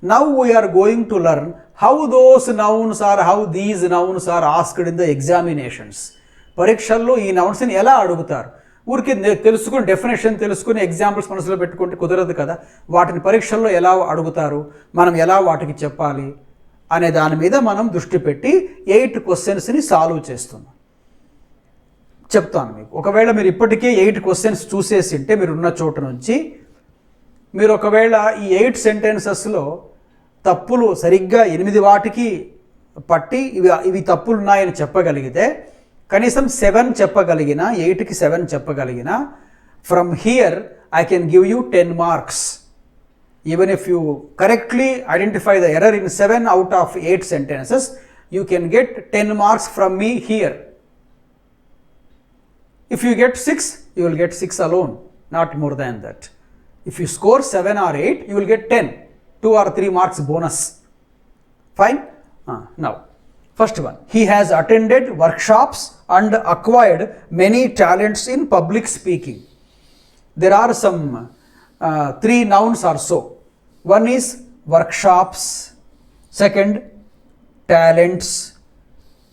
Now we are going to learn how those nouns are, how these nouns are asked in the examinations. పరీక్షల్లో ఈ నౌన్స్ని ఎలా అడుగుతారు? ఊరికి తెలుసుకుని, definition తెలుసుకుని examples మనసులో పెట్టుకుంటే కుదరదు కదా. వాటిని పరీక్షల్లో ఎలా అడుగుతారు, మనం ఎలా వాటికి చెప్పాలి అనే దాని మీద మనం దృష్టి పెట్టి 8 క్వశ్చన్స్ని సాల్వ్ చేస్తున్నాం. చెప్తాను మీకు. ఒకవేళ మీరు ఇప్పటికే 8 క్వశ్చన్స్ చూసేసి ఉంటే మీరున్న చోట నుంచి, మీరు ఒకవేళ ఈ 8 సెంటెన్సెస్లో తప్పులు సరిగ్గా 8 వాటికి పట్టి ఇవి తప్పులు ఉన్నాయని చెప్పగలిగితే, కనీసం 7 చెప్పగలిగిన, 8కి 7 చెప్పగలిగిన, from here I can give you 10 marks. Even if you correctly identify the error in 7 out of 8 sentences, you can get 10 marks from me here. If you get 6, you will get 6 alone, not more than that. If you score 7 or 8, you will get 10, 2 or 3 marks bonus. Fine? Now, first one. He has attended workshops and acquired many talents in public speaking. There are some 3 nouns or so. One is workshops, second talents,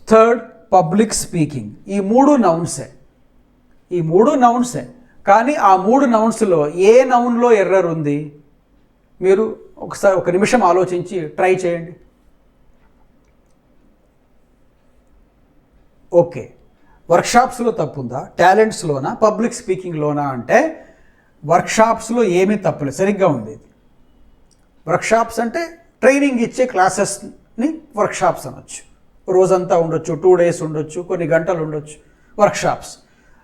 third public speaking. ఈ 3 నౌన్సే, ఈ 3 నౌన్సే. కానీ ఆ 3 నౌన్స్లో ఏ నౌన్లో error ఉంది? మీరు ఒకసారి ఒక నిమిషం ఆలోచించి ట్రై చేయండి. ఓకే, వర్క్షాప్స్లో తప్పుందా, టాలెంట్స్లోనా, పబ్లిక్ స్పీకింగ్లోనా అంటే వర్క్షాప్స్లో ఏమీ తప్పులేదు, సరిగ్గా ఉంది. వర్క్షాప్స్ అంటే ట్రైనింగ్ ఇచ్చే క్లాసెస్ని వర్క్షాప్స్ అనొచ్చు. రోజంతా ఉండొచ్చు, 2 days ఉండొచ్చు, కొన్ని గంటలు ఉండొచ్చు, వర్క్షాప్స్.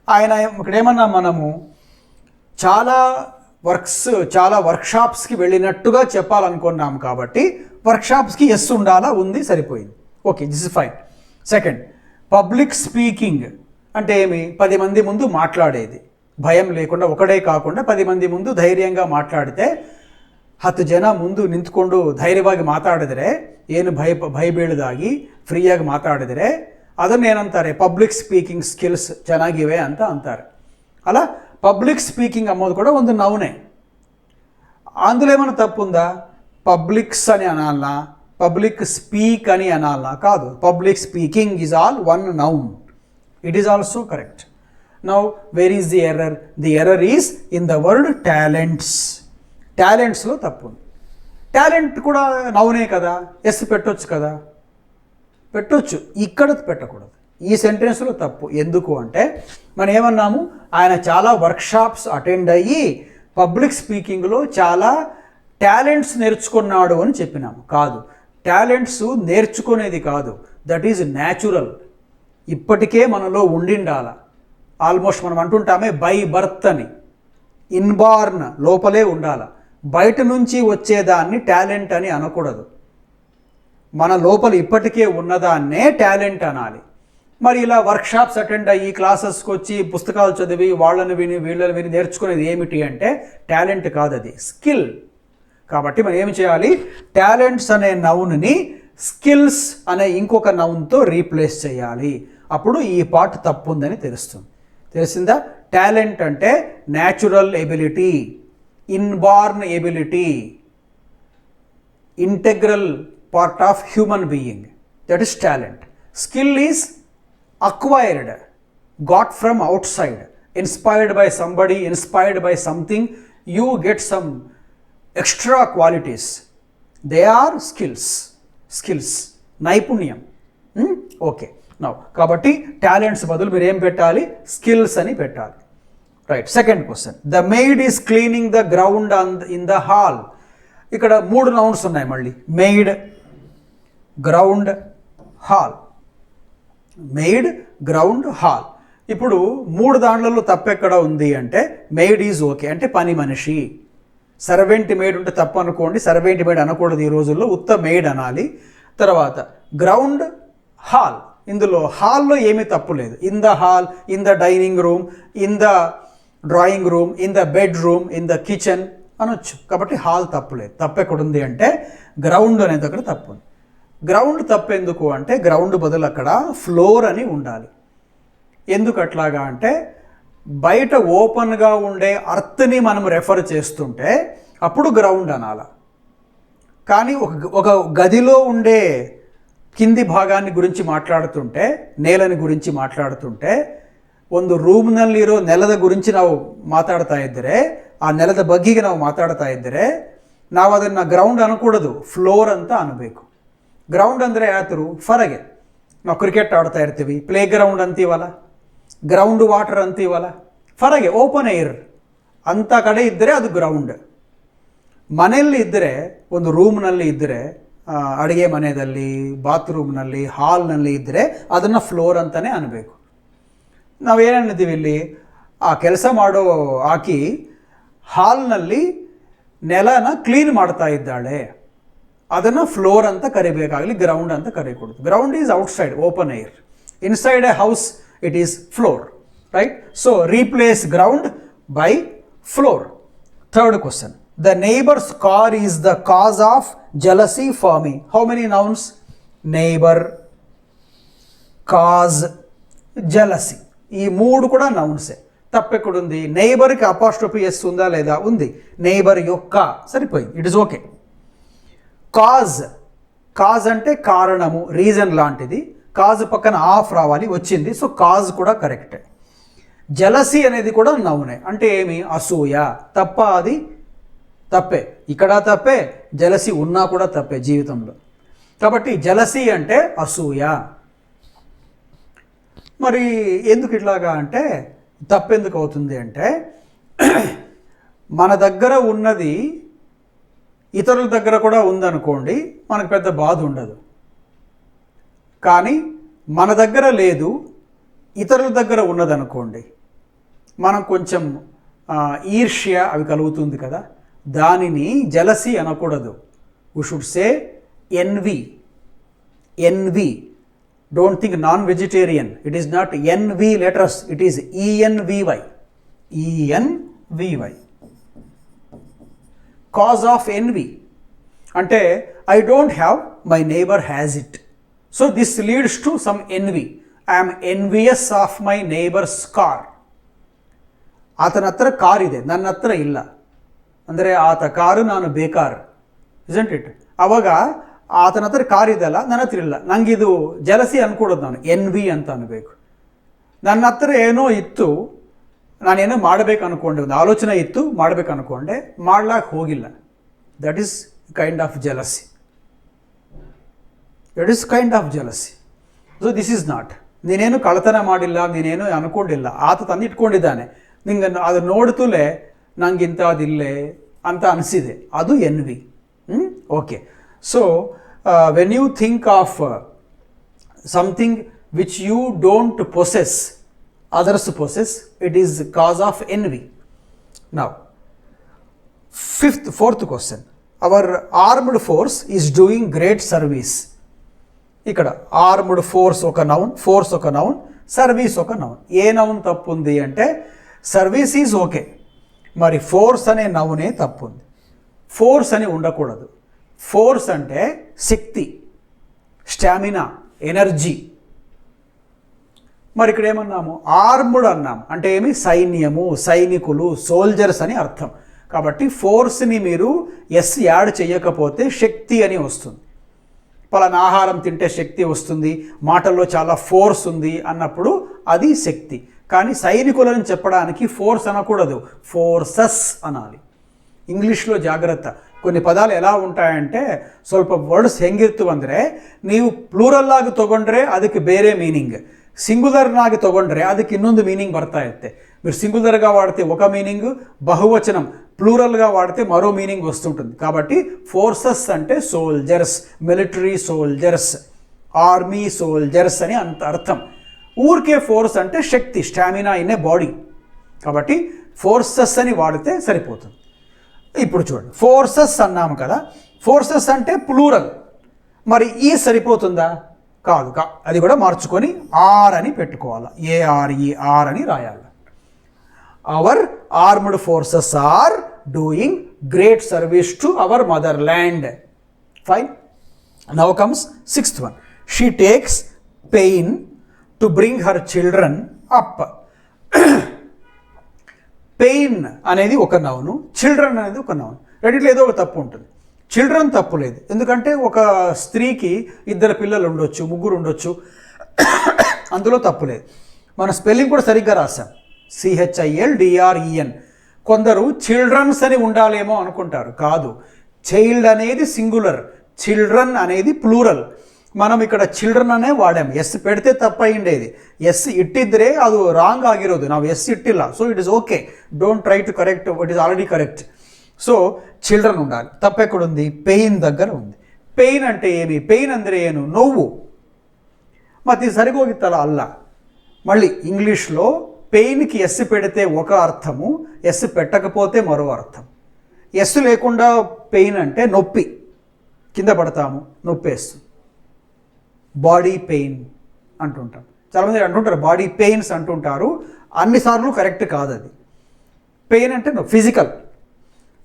ఆయన ఇక్కడ ఏమన్నా, మనము చాలా వర్క్షాప్స్కి వెళ్ళినట్టుగా చెప్పాలనుకున్నాం కాబట్టి వర్క్షాప్స్కి ఎస్ ఉండాలా, ఉంది, సరిపోయింది. Okay, this is fine. Second, public speaking అంటే ఏమి? 10 మంది ముందు మాట్లాడేది, భయం లేకుండా, ఒకడే కాకుండా 10 ಮಂದಿ ಮುಂದೆ ಧೈರ್ಯಂగా ಮಾತಾಡಿದೆ. 10 ಜನ ಮುಂದೆ ನಿಂತ್ಕೊಂಡು ಧೈರ್ಯವಾಗಿ ಮಾತಾಡಿದರೆ, ಏನು ಭಯಬೀಳದಾಗಿ ಫ್ರೀಯಾಗಿ ಮಾತಾಡಿದರೆ ಅದನ್ನು ಏನಂತಾರೆ? ಪಬ್ಲಿಕ್ ಸ್ಪೀಕಿಂಗ್ ಸ್ಕಿಲ್ಸ್ ಚೆನ್ನಾಗಿವೆ ಅಂತ ಅಂತಾರೆ. ಅಲ್ಲ, పబ్లిక్ స్పీకింగ్ అమ్మోది కూడా ಒಂದು నౌనే. అందులో ఏమైనా తప్పు ఉందా? పబ్లిక్స్ అని అనాలనా, పబ్లిక్ స్పీక్ అని అనాలనా? కాదు, public speaking is all one noun. It is also correct. Now, where is the error? The error is in the word talents. Talentsలో తప్పు. టాలెంట్ కూడా నౌనే కదా, ఎస్ పెట్టొచ్చు కదా, పెట్టొచ్చు, ఇక్కడ పెట్టకూడదు. ఈ సెంటెన్స్లో తప్పు. ఎందుకు అంటే మనం ఏమన్నాము? ఆయన చాలా వర్క్షాప్స్ అటెండ్ అయ్యి పబ్లిక్ స్పీకింగ్లో చాలా టాలెంట్స్ నేర్చుకున్నాడు అని చెప్పినాము. కాదు, టాలెంట్స్ నేర్చుకునేది కాదు, దట్ ఈజ్ న్యాచురల్, ఇప్పటికే మనలో ఉండిండాల. ఆల్మోస్ట్ మనం అంటుంటామే బై బర్త్ అని, ఇన్బార్న్, లోపలే ఉండాలి. బయట నుంచి వచ్చేదాన్ని టాలెంట్ అని అనకూడదు. మన లోపల ఇప్పటికే ఉన్నదాన్నే టాలెంట్ అనాలి. మరి ఇలా వర్క్షాప్స్ అటెండ్ అయ్యి క్లాసెస్కి వచ్చి పుస్తకాలు చదివి వాళ్ళని విని వీళ్ళని విని నేర్చుకునేది ఏమిటి అంటే టాలెంట్ కాదు, అది స్కిల్. కాబట్టి మనం ఏమి చేయాలి, టాలెంట్స్ అనే నౌన్ని స్కిల్స్ అనే ఇంకొక నౌన్తో రీప్లేస్ చేయాలి. అప్పుడు ఈ పార్ట్ తప్పు ఉందని తెలుస్తుంది. తెలిసిందా? టాలెంట్ అంటే natural ability, inborn ability, integral part of human being. That is talent. Skill is acquired, got from outside, inspired by somebody, inspired by something, you get some extra qualities. They are skills, నైపుణ్యం. Okay, now కాబట్టి talents బదులు మీరు ఏం పెట్టాలి, skills అని పెట్టాలి. Right. Second question, the maid is cleaning the ground in the hall. ఇక్కడ 3 nouns ఉన్నాయి మళ్ళీ, maid, ground, hall. Maid, ground, hall. ఇప్పుడు 3 దాంట్లలో తప్పెక్కడ ఉంది అంటే మెయిడ్ ఈజ్ ఓకే, అంటే పని మనిషి. సర్వెంట్ మెయిడ్ ఉంటే తప్పు అనుకోండి, సర్వెంట్ మెయిడ్ అనకూడదు ఈ రోజుల్లో, ఉత్త మెయిడ్ అనాలి. తర్వాత గ్రౌండ్, హాల్. ఇందులో హాల్లో ఏమీ తప్పు లేదు. In the hall, in the dining room, in the drawing room, in the bed room, in the kitchen అనొచ్చు. కాబట్టి హాల్ తప్పు లేదు. తప్పు ఎక్కడుంది అంటే గ్రౌండ్ అనేది అక్కడ తప్పు ఉంది. గ్రౌండ్ తప్పు ఎందుకు అంటే గ్రౌండ్ బదులు అక్కడ ఫ్లోర్ అని ఉండాలి. ఎందుకు అట్లాగా అంటే బయట ఓపెన్గా ఉండే అర్త్ని మనం రెఫర్ చేస్తుంటే అప్పుడు గ్రౌండ్ అనాల. కానీ ఒక గదిలో ఉండే కింది భాగాన్ని గురించి మాట్లాడుతుంటే, నేలని గురించి మాట్లాడుతుంటే, ಒಂದು ರೂಮ್ನಲ್ಲಿರೋ ನೆಲದ ಗುరించి ನಾವು ಮಾತಾಡ್ತಾ ಇದ್ದರೆ, ಆ ನೆಲದ ಬಗ್ಗೆಗೆ ನಾವು ಮಾತಾಡ್ತಾ ಇದ್ದರೆ ನಾವು ಅದನ್ನು ಗ್ರೌಂಡ್ ಅನ್ಕೂಡದು, ಫ್ಲೋರ್ ಅಂತ ಅನ್ನಬೇಕು. ಗ್ರೌಂಡ್ ಅಂದರೆ ಯಾತರು ಹೊರಗೆ ನಾವು ಕ್ರಿಕೆಟ್ ಆಡ್ತಾ ಇರ್ತೀವಿ, ಪ್ಲೇ ಗ್ರೌಂಡ್ ಅಂತೀವಲ್ಲ, ಗ್ರೌಂಡ್ ವಾಟರ್ ಅಂತೀವಲ್ಲ, ಹೊರಗೆ ಓಪನ್ ಏರ್ ಅಂಥ ಕಡೆ ಇದ್ದರೆ ಅದು ಗ್ರೌಂಡ್. ಮನೆಯಲ್ಲಿ ಇದ್ದರೆ, ಒಂದು ರೂಮ್ನಲ್ಲಿ ಇದ್ದರೆ, ಅಡುಗೆ ಮನೆಯಲ್ಲಿ, ಬಾತ್ರೂಮ್ನಲ್ಲಿ, ಹಾಲ್ನಲ್ಲಿ ಇದ್ದರೆ ಅದನ್ನು ಫ್ಲೋರ್ ಅಂತಲೇ ಅನ್ನಬೇಕು. ನಾವೇನಿದ್ದೀವಿ ಇಲ್ಲಿ, ಆ ಕೆಲಸ ಮಾಡೋ ಆಕಿ ಹಾಲ್ನಲ್ಲಿ ನೆಲನ ಕ್ಲೀನ್ ಮಾಡ್ತಾ ಇದ್ದಾಳೆ, ಅದನ್ನು ಫ್ಲೋರ್ ಅಂತ ಕರಿಬೇಕಾಗಲಿ, ಗ್ರೌಂಡ್ ಅಂತ ಕರಿಕೊಡುದು. Ground is outside, open air. Inside a house it is floor, right? So replace ground by floor. Third question, the neighbor's car is the cause of jealousy for me. How many nouns? Neighbor, cause, jealousy. ఈ 3 కూడా నౌన్సే. తప్పెక్కడుంది? నైబర్కి అపాస్ట్రోఫీ yes ఉందా లేదా? ఉంది. Neighbour యొక్క సరిపోయింది, it is okay. Cause అంటే కారణము, reason లాంటిది. కాజ్ పక్కన ఆఫ్ రావాలి, వచ్చింది. సో కాజ్ కూడా కరెక్టే. జలసీ అనేది కూడా నౌనే. అంటే ఏమి? అసూయ. తప్ప అది? తప్పే. ఇక్కడ తప్పే, జలసీ ఉన్నా కూడా తప్పే జీవితంలో. కాబట్టి జలసీ అంటే అసూయ. మరి ఎందుకు ఇట్లాగా అంటే తప్పెందుకు అవుతుంది అంటే మన దగ్గర ఉన్నది ఇతరుల దగ్గర కూడా ఉందనుకోండి, మనకు పెద్ద బాధ ఉండదు. కానీ మన దగ్గర లేదు, ఇతరుల దగ్గర ఉన్నదనుకోండి, మనం కొంచెం ఈర్ష్య అవి కలుగుతుంది కదా. దానిని జలసీ అనకూడదు. We should say envy. Don't think non-vegetarian. It is not NV letters. It is ENVY. Cause of envy. Ante I don't have, my neighbor has it. So this leads to some envy. I am envious of my neighbor's car. ಆತನ ಹತ್ರ car ಇದೆ, ನನ್ನ ಹತ್ರ ಇಲ್ಲ. ಅಂದರೆ ಆತ car, ನಾನು ಬೇಕಾರ್. isn't it? ಅವಾಗ ಆತನ ಹತ್ರ ಕಾರ್ ಇದೆಯಲ್ಲ, ನನ್ನ ಹತ್ರ ಇಲ್ಲ, ನಂಗಿದು ಜಲಸಿ ಅನ್ಕೊಡೋದು. ನಾನು ಎನ್ವಿ ಅಂತ ಅನ್ಬೇಕು. ನನ್ನ ಹತ್ರ ಏನೋ ಇತ್ತು, ನಾನೇನೋ ಮಾಡಬೇಕು ಅನ್ಕೊಂಡೆ, ಒಂದು ಆಲೋಚನೆ ಇತ್ತು, ಮಾಡಬೇಕು ಅನ್ಕೊಂಡೆ, ಮಾಡ್ಲಾಕ ಹೋಗಿಲ್ಲ. That is kind of jealousy. So this is not. ನೀನೇನು ಕಳ್ಳತನ ಮಾಡಿಲ್ಲ, ನೀನೇನು ಅನ್ಕೊಂಡಿಲ್ಲ, ಆತ ತಂದಿಟ್ಕೊಂಡಿದ್ದಾನೆ, ನಿಂಗೆ ಅದು ನೋಡ್ತಲೇ ನಂಗಿಂಥದಿಲ್ಲೇ ಅಂತ ಅನಿಸಿದೆ, ಅದು envy. Okay. So when you think of something which you don't possess, others possess, it is cause of envy. Now fourth question, our armed force is doing great service. ఇక్కడ ఆర్మ్డ్ ఫోర్స్ ఒక noun, force ఒక noun, service ఒక noun. A noun తప్పు ఉంది అంటే service is okay, మరి force అనే నౌనే తప్పు ఉంది. ఫోర్స్ అని ఉండకూడదు. ఫోర్స్ అంటే శక్తి, స్టామినా, ఎనర్జీ. మరి ఇక్కడ ఏమన్నాము? ఆర్మ్డ్ అన్నాం. అంటే ఏమి? సైన్యము, సైనికులు, సోల్జర్స్ అని అర్థం. కాబట్టి ఫోర్స్ని మీరు ఎస్ యాడ్ చేయకపోతే శక్తి అని వస్తుంది. పలానా ఆహారం తింటే శక్తి వస్తుంది, మాటల్లో చాలా ఫోర్స్ ఉంది అన్నప్పుడు అది శక్తి. కానీ సైనికులను చెప్పడానికి ఫోర్స్ అనకూడదు, ఫోర్సెస్ అనాలి. ಇಂಗ್ಲೀಷ್లో ಜಾಗ್ರತ. కొన్ని ಪದಾలు ఎలా ఉంటాయంటే ಸ್ವಲ್ಪ ವರ್ಡ್ಸ್ ಹೆಂಗಿರ್ತು ಅಂದರೆ ನೀವು ಪ್ಲೂರಲ್ಲಾಗಿ ತೊಗೊಂಡ್ರೆ ಅದಕ್ಕೆ ಬೇರೆ ಮೀನಿಂಗ್, సింగులర్ನಾಗಿ ತೊಗೊಂಡ್ರೆ ಅದಕ್ಕೆ ಇನ್ನೊಂದು ಮೀನಿಂಗ್ ಬರ್ತಾ ಇರುತ್ತೆ. మీరు సింగులర్గా వాడితే ఒక మీనింగ్, బహువచనం ప్లూరల్గా వాడితే మరో మీనింగ్ వస్తుంటుంది. కాబట్టి ఫోర్సెస్ అంటే soldiers, military soldiers, army soldiers అని అంత అర్థం. ఊరికే ఫోర్స్ అంటే శక్తి, స్టామినా ఇన్ ఏ బాడీ. కాబట్టి ఫోర్సెస్ అని వాడితే సరిపోతుంది. ఇప్పుడు చూడండి, ఫోర్సెస్ అన్నాము కదా, ఫోర్సెస్ అంటే ప్లూరల్. మరి ఈ సరిపోతుందా? కాదు. అది కూడా మార్చుకొని ఆర్ అని పెట్టుకోవాలి. ARER అని రాయాలి. Our armed forces are doing great service to our motherland. Fine. Now comes 6th one. She takes pain to bring her children up. Pain అనేది ఒక నౌను, చిల్డ్రన్ అనేది ఒక నౌను. రెండిట్లో ఏదో ఒక తప్పు ఉంటుంది. చిల్డ్రన్ తప్పు లేదు, ఎందుకంటే ఒక స్త్రీకి 2 పిల్లలు ఉండొచ్చు, 3 ఉండొచ్చు, అందులో తప్పు లేదు. మన స్పెల్లింగ్ కూడా సరిగ్గా రాసాం, CHILDREN. కొందరు చిల్డ్రన్స్ అని ఉండాలేమో అనుకుంటారు. కాదు, చైల్డ్ అనేది సింగులర్, చిల్డ్రన్ అనేది ప్లూరల్. మనం ఇక్కడ చిల్డ్రన్ అనే వాడాం. ఎస్ పెడితే తప్పయిండేది. ఎస్ ఇట్టిద్ದರೆ ಅದು ರಾಂಗ್ ಆಗಿರೋದು. ನಾವು ಎಸ್ ಇಟ್ಟಿಲ್ಲ. So it is okay, don't try to correct it is already correct. So children ఉండాలి. తప్పెక్కడుంది? పెయిన్ దగ్గర ఉంది. పెయిన్ అంటే ఏమి? పెయిన్ ಅಂದರೆ ಏನು? ನೋವು. ಮತ್ತೆ సరిగోగిత్తల అల్ల. మళ్ళీ ఇంగ్లీష్లో పెయిన్కి ఎస్ పెడితే ఒక అర్థము, ఎస్ పెట్టకపోతే మరో అర్థం. ఎస్ లేకుండా పెయిన్ అంటే నొప్పి, కింద పడతాము, నొప్పి వేస్తుంది. బాడీ పెయిన్ అంటుంటాం. చాలామంది అంటుంటారు బాడీ పెయిన్స్ అంటుంటారు. అన్నిసార్లు కరెక్ట్ కాదు అది. పెయిన్ అంటే ఫిజికల్.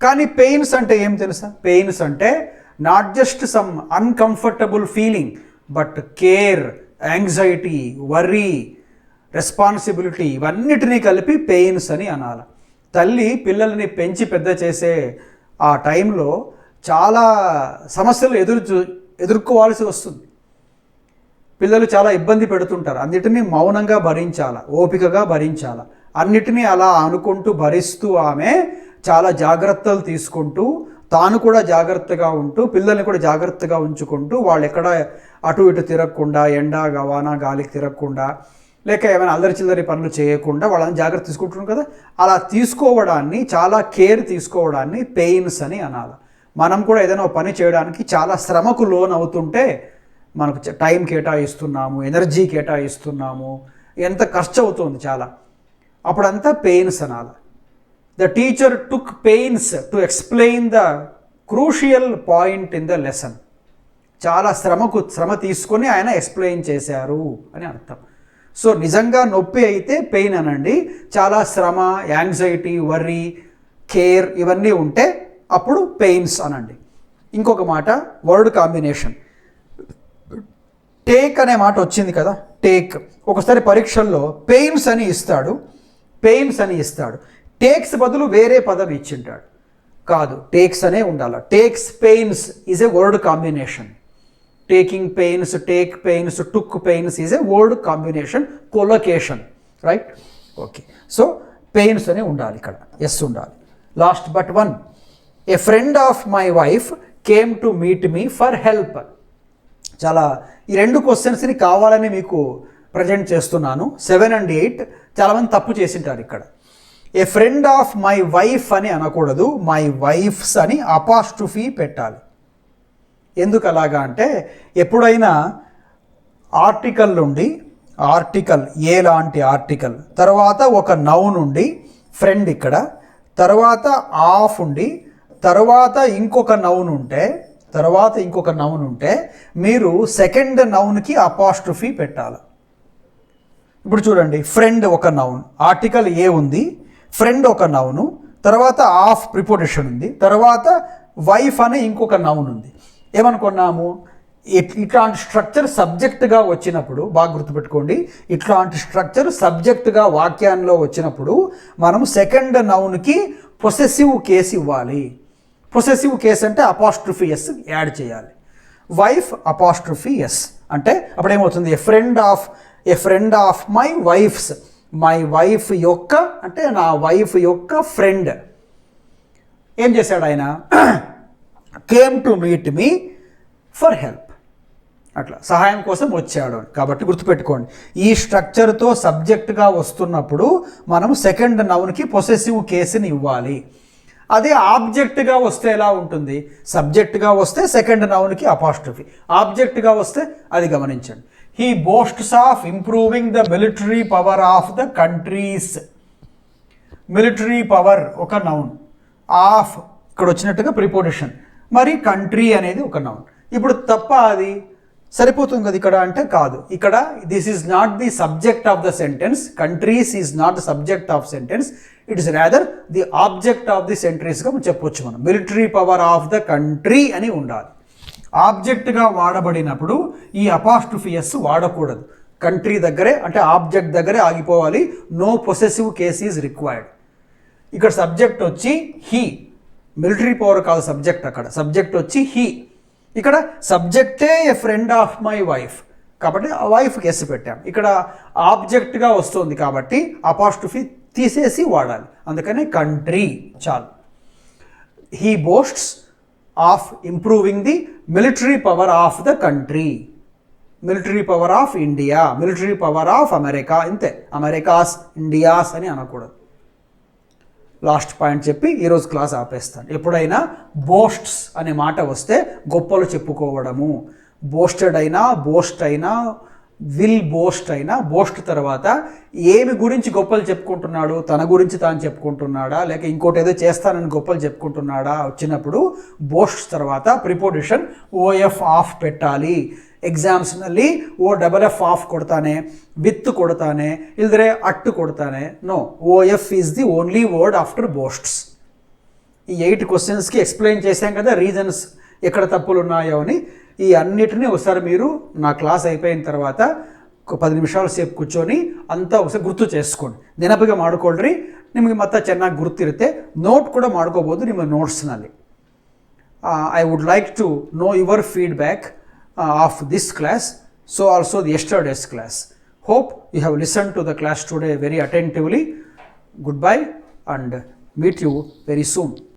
కానీ పెయిన్స్ అంటే ఏం తెలుసా? పెయిన్స్ అంటే not just some uncomfortable feeling, but care, anxiety, worry, responsibility, ఇవన్నిటినీ కలిపి పెయిన్స్ అని అనాలి. తల్లి పిల్లల్ని పెంచి పెద్ద చేసే ఆ టైంలో చాలా సమస్యలు ఎదుర్కోవాల్సి వస్తుంది. పిల్లలు చాలా ఇబ్బంది పెడుతుంటారు. అన్నిటినీ మౌనంగా భరించాల, ఓపికగా భరించాల. అన్నిటినీ అలా అనుకుంటూ భరిస్తూ ఆమె చాలా జాగ్రత్తలు తీసుకుంటూ, తాను కూడా జాగ్రత్తగా ఉంటూ, పిల్లల్ని కూడా జాగ్రత్తగా ఉంచుకుంటూ, వాళ్ళు ఎక్కడ అటు ఇటు తిరగకుండా, ఎండ వాన గాలికి తిరగకుండా, లేక ఏమైనా అల్లరి చిల్లరి పనులు చేయకుండా వాళ్ళని జాగ్రత్త తీసుకుంటున్నాం కదా. అలా తీసుకోవడాన్ని, చాలా కేర్ తీసుకోవడాన్ని పెయిన్స్ అని అనాలి. మనం కూడా ఏదైనా పని చేయడానికి చాలా శ్రమకు లోనవుతుంటే, మనకు టైం కేటాయిస్తున్నాము, ఎనర్జీ కేటాయిస్తున్నాము, ఎంత ఖర్చు అవుతుంది చాలా, అప్పుడంతా పెయిన్స్ అనాలి. The teacher took pains to explain the crucial point in the lesson. చాలా శ్రమ తీసుకొని ఆయన ఎక్స్ప్లెయిన్ చేశారు అని అర్థం. సో నిజంగా నొప్పి అయితే పెయిన్ అనండి. చాలా శ్రమ, యాంగ్జైటీ, వర్రీ, కేర్ ఇవన్నీ ఉంటే అప్పుడు పెయిన్స్ అనండి. ఇంకొక మాట, వర్డ్ కాంబినేషన్. టేక్ అనే మాట వచ్చింది కదా, టేక్. ఒకసారి పరీక్షల్లో పెయిన్స్ అని ఇస్తాడు, పెయిన్స్ అని ఇస్తాడు. టేక్స్ బదులు వేరే పదం ఇచ్చింటాడు. కాదు, టేక్స్ అనే ఉండాలి. Takes pains is a word combination. Taking pains, take pains, took pains is a word combination, collocation, right? Okay. So pains అనే ఉండాలి ఇక్కడ, ఎస్ ఉండాలి. Last but one. A friend of my wife came to meet me for help. చాలా ఈ 2 క్వశ్చన్స్ని కావాలని మీకు present చేస్తున్నాను. 7 and 8 చాలామంది తప్పు చేసింటారు ఇక్కడ. ఏ ఫ్రెండ్ ఆఫ్ మై వైఫ్ అని అనకూడదు, మై వైఫ్స్ అని అపాస్ట్రఫీ పెట్టాలి. ఎందుకు అలాగా అంటే, ఎప్పుడైనా ఆర్టికల్ నుండి, ఆర్టికల్ ఏ లాంటి ఆర్టికల్ తర్వాత ఒక నౌన్ ఉండి, ఫ్రెండ్ ఇక్కడ, తర్వాత ఆఫ్ ఉండి, తర్వాత ఇంకొక నౌన్ ఉంటే మీరు సెకండ్ నౌన్కి అపాస్ట్రఫీ పెట్టాలి. ఇప్పుడు చూడండి, ఫ్రెండ్ ఒక నౌన్, ఆర్టికల్ ఏ ఉంది, ఫ్రెండ్ ఒక నౌను, తర్వాత ఆఫ్ ప్రిపోజిషన్ ఉంది, తర్వాత వైఫ్ అనే ఇంకొక నౌన్ ఉంది. ఏమనుకున్నాము, ఇట్లాంటి స్ట్రక్చర్ సబ్జెక్ట్గా వచ్చినప్పుడు, బాగా గుర్తుపెట్టుకోండి, ఇట్లాంటి స్ట్రక్చర్ సబ్జెక్ట్గా వాక్యాల్లో వచ్చినప్పుడు మనం సెకండ్ నౌన్కి పొసెసివ్ కేస్ ఇవ్వాలి. పొసెసివ్ కేస్ అంటే అపాస్ట్రఫీ ఎస్ యాడ్ చేయాలి. వైఫ్ అపాస్ట్రఫీ ఎస్ అంటే అప్పుడు ఏమవుతుంది, a friend of my wife's, my wife యొక్క అంటే నా వైఫ్ యొక్క ఫ్రెండ్ ఏం చేశాడు ఆయన, came to meet me for help, అట్లా సహాయం కోసం వచ్చాడు. కాబట్టి గుర్తుపెట్టుకోండి, ఈ స్ట్రక్చర్తో సబ్జెక్ట్గా వస్తున్నప్పుడు మనం సెకండ్ నౌన్కి పొసెసివ్ కేసుని ఇవ్వాలి. అదే ఆబ్జెక్ట్గా వస్తే ఎలా ఉంటుంది, సబ్జెక్ట్గా వస్తే సెకండ్ నౌన్కి అపాస్ట్రఫీ, ఆబ్జెక్ట్గా వస్తే అది గమనించండి. He boasts of improving the military power of the countries. Military power ఒక నౌన్, ఆఫ్ ఇక్కడ వచ్చినట్టుగా ప్రిపోజిషన్, మరి కంట్రీ అనేది ఒక నౌన్. ఇప్పుడు తప్ప అది సరిపోతుంది కదా ఇక్కడ అంటే కాదు. ఇక్కడ this is not the subject of the sentence, countries is not the subject of sentence, it is rather the object of the సెంటెన్స్గా మనం చెప్పొచ్చు. మనం military power of the country అని ఉండాలి. ఆబ్జెక్ట్గా వాడబడినప్పుడు ఈ అపాస్ట్రఫీ ఎస్ వాడకూడదు. కంట్రీ దగ్గరే అంటే ఆబ్జెక్ట్ దగ్గరే ఆగిపోవాలి. No possessive case is required. ఇక్కడ సబ్జెక్ట్ వచ్చి హీ, మిలిటరీ పవర్ కాదు సబ్జెక్ట్, అక్కడ సబ్జెక్ట్ వచ్చి హీ. ఇక్కడ సబ్జెక్టే a friend of my wife కాబట్టి ఆ వైఫ్కి ఎస్ పెట్టాం. ఇక్కడ ఆబ్జెక్ట్గా వస్తుంది కాబట్టి అపాస్ట్రఫీ తీసేసి వాడాలి, అందుకని కంట్రీ చాలు. He boasts of improving the military power of the country, military power of India, military power of America, ఇంతే. అమెరికాస్, ఇండియాస్ అని అనకూడదు. లాస్ట్ పాయింట్ చెప్పి ఈరోజు క్లాస్ ఆపేస్తాను. ఎప్పుడైనా బోస్ట్స్ అనే మాట వస్తే గొప్పలు చెప్పుకోవడము, బోస్టెడ్ అయినా, బోస్ట్ అయినా, విల్ బోస్ట్ అయినా, బోస్ట్ తర్వాత ఏమి గురించి గొప్పలు చెప్పుకుంటున్నాడు, తన గురించి తాను చెప్పుకుంటున్నాడా లేక ఇంకోటి ఏదో చేస్తానని గొప్పలు చెప్పుకుంటున్నాడా వచ్చినప్పుడు బోస్ట్ తర్వాత ಪ್ರಿಪೋಸಿಷನ್ ಓಎಫ್ ಆಫ್ పెట్టాలి. ಎಕ್ಸಾಮ್ಸ್ನಲ್ಲಿ ಓ-ಡಬಲ್-ಎಫ್ ಆಫ್ ಕೊಡ್ತಾನೆ, ವಿತ್ ಕೊಡ್ತಾನೆ, ಇಲ್ಲದ್ರೆ ಅಟ್ಟು ಕೊಡ್ತಾನೆ. No, O F is the only word after boasts. ఈ 8 క్వశ్చన్స్కి ఎక్స్ప్లెయిన్ చేశాం కదా రీజన్స్ ఎక్కడ తప్పులు ఉన్నాయో అని. ఈ అన్నిటినీ ఒకసారి మీరు నా క్లాస్ అయిపోయిన తర్వాత ఒక 10 ನಿಮಿಷాల ಸೇಪ್ ಕೂಚೋನಿ ಅಂತಾ ఒకసారి ಗುರ್ತು చేసుకోండి. ನೆನಪಿಗೆ ಮಾಡ್ಕೊಳ್ಳ್ರಿ. ನಿಮಗೆ ಮತ್ತೆ ಚೆನ್ನಾಗಿ ಗುರ್ತಿರುತ್ತೆ. ನೋಟ್ ಕೂಡ ಮಾಡ್ಕೋಬಹುದು ನಿಮ್ಮ ನೋಟ್ಸ್ನಲ್ಲಿ. I would like to know your feedback of this class, so also the yesterday's class. Hope you have listened to the class today very attentively. Goodbye and meet you very soon.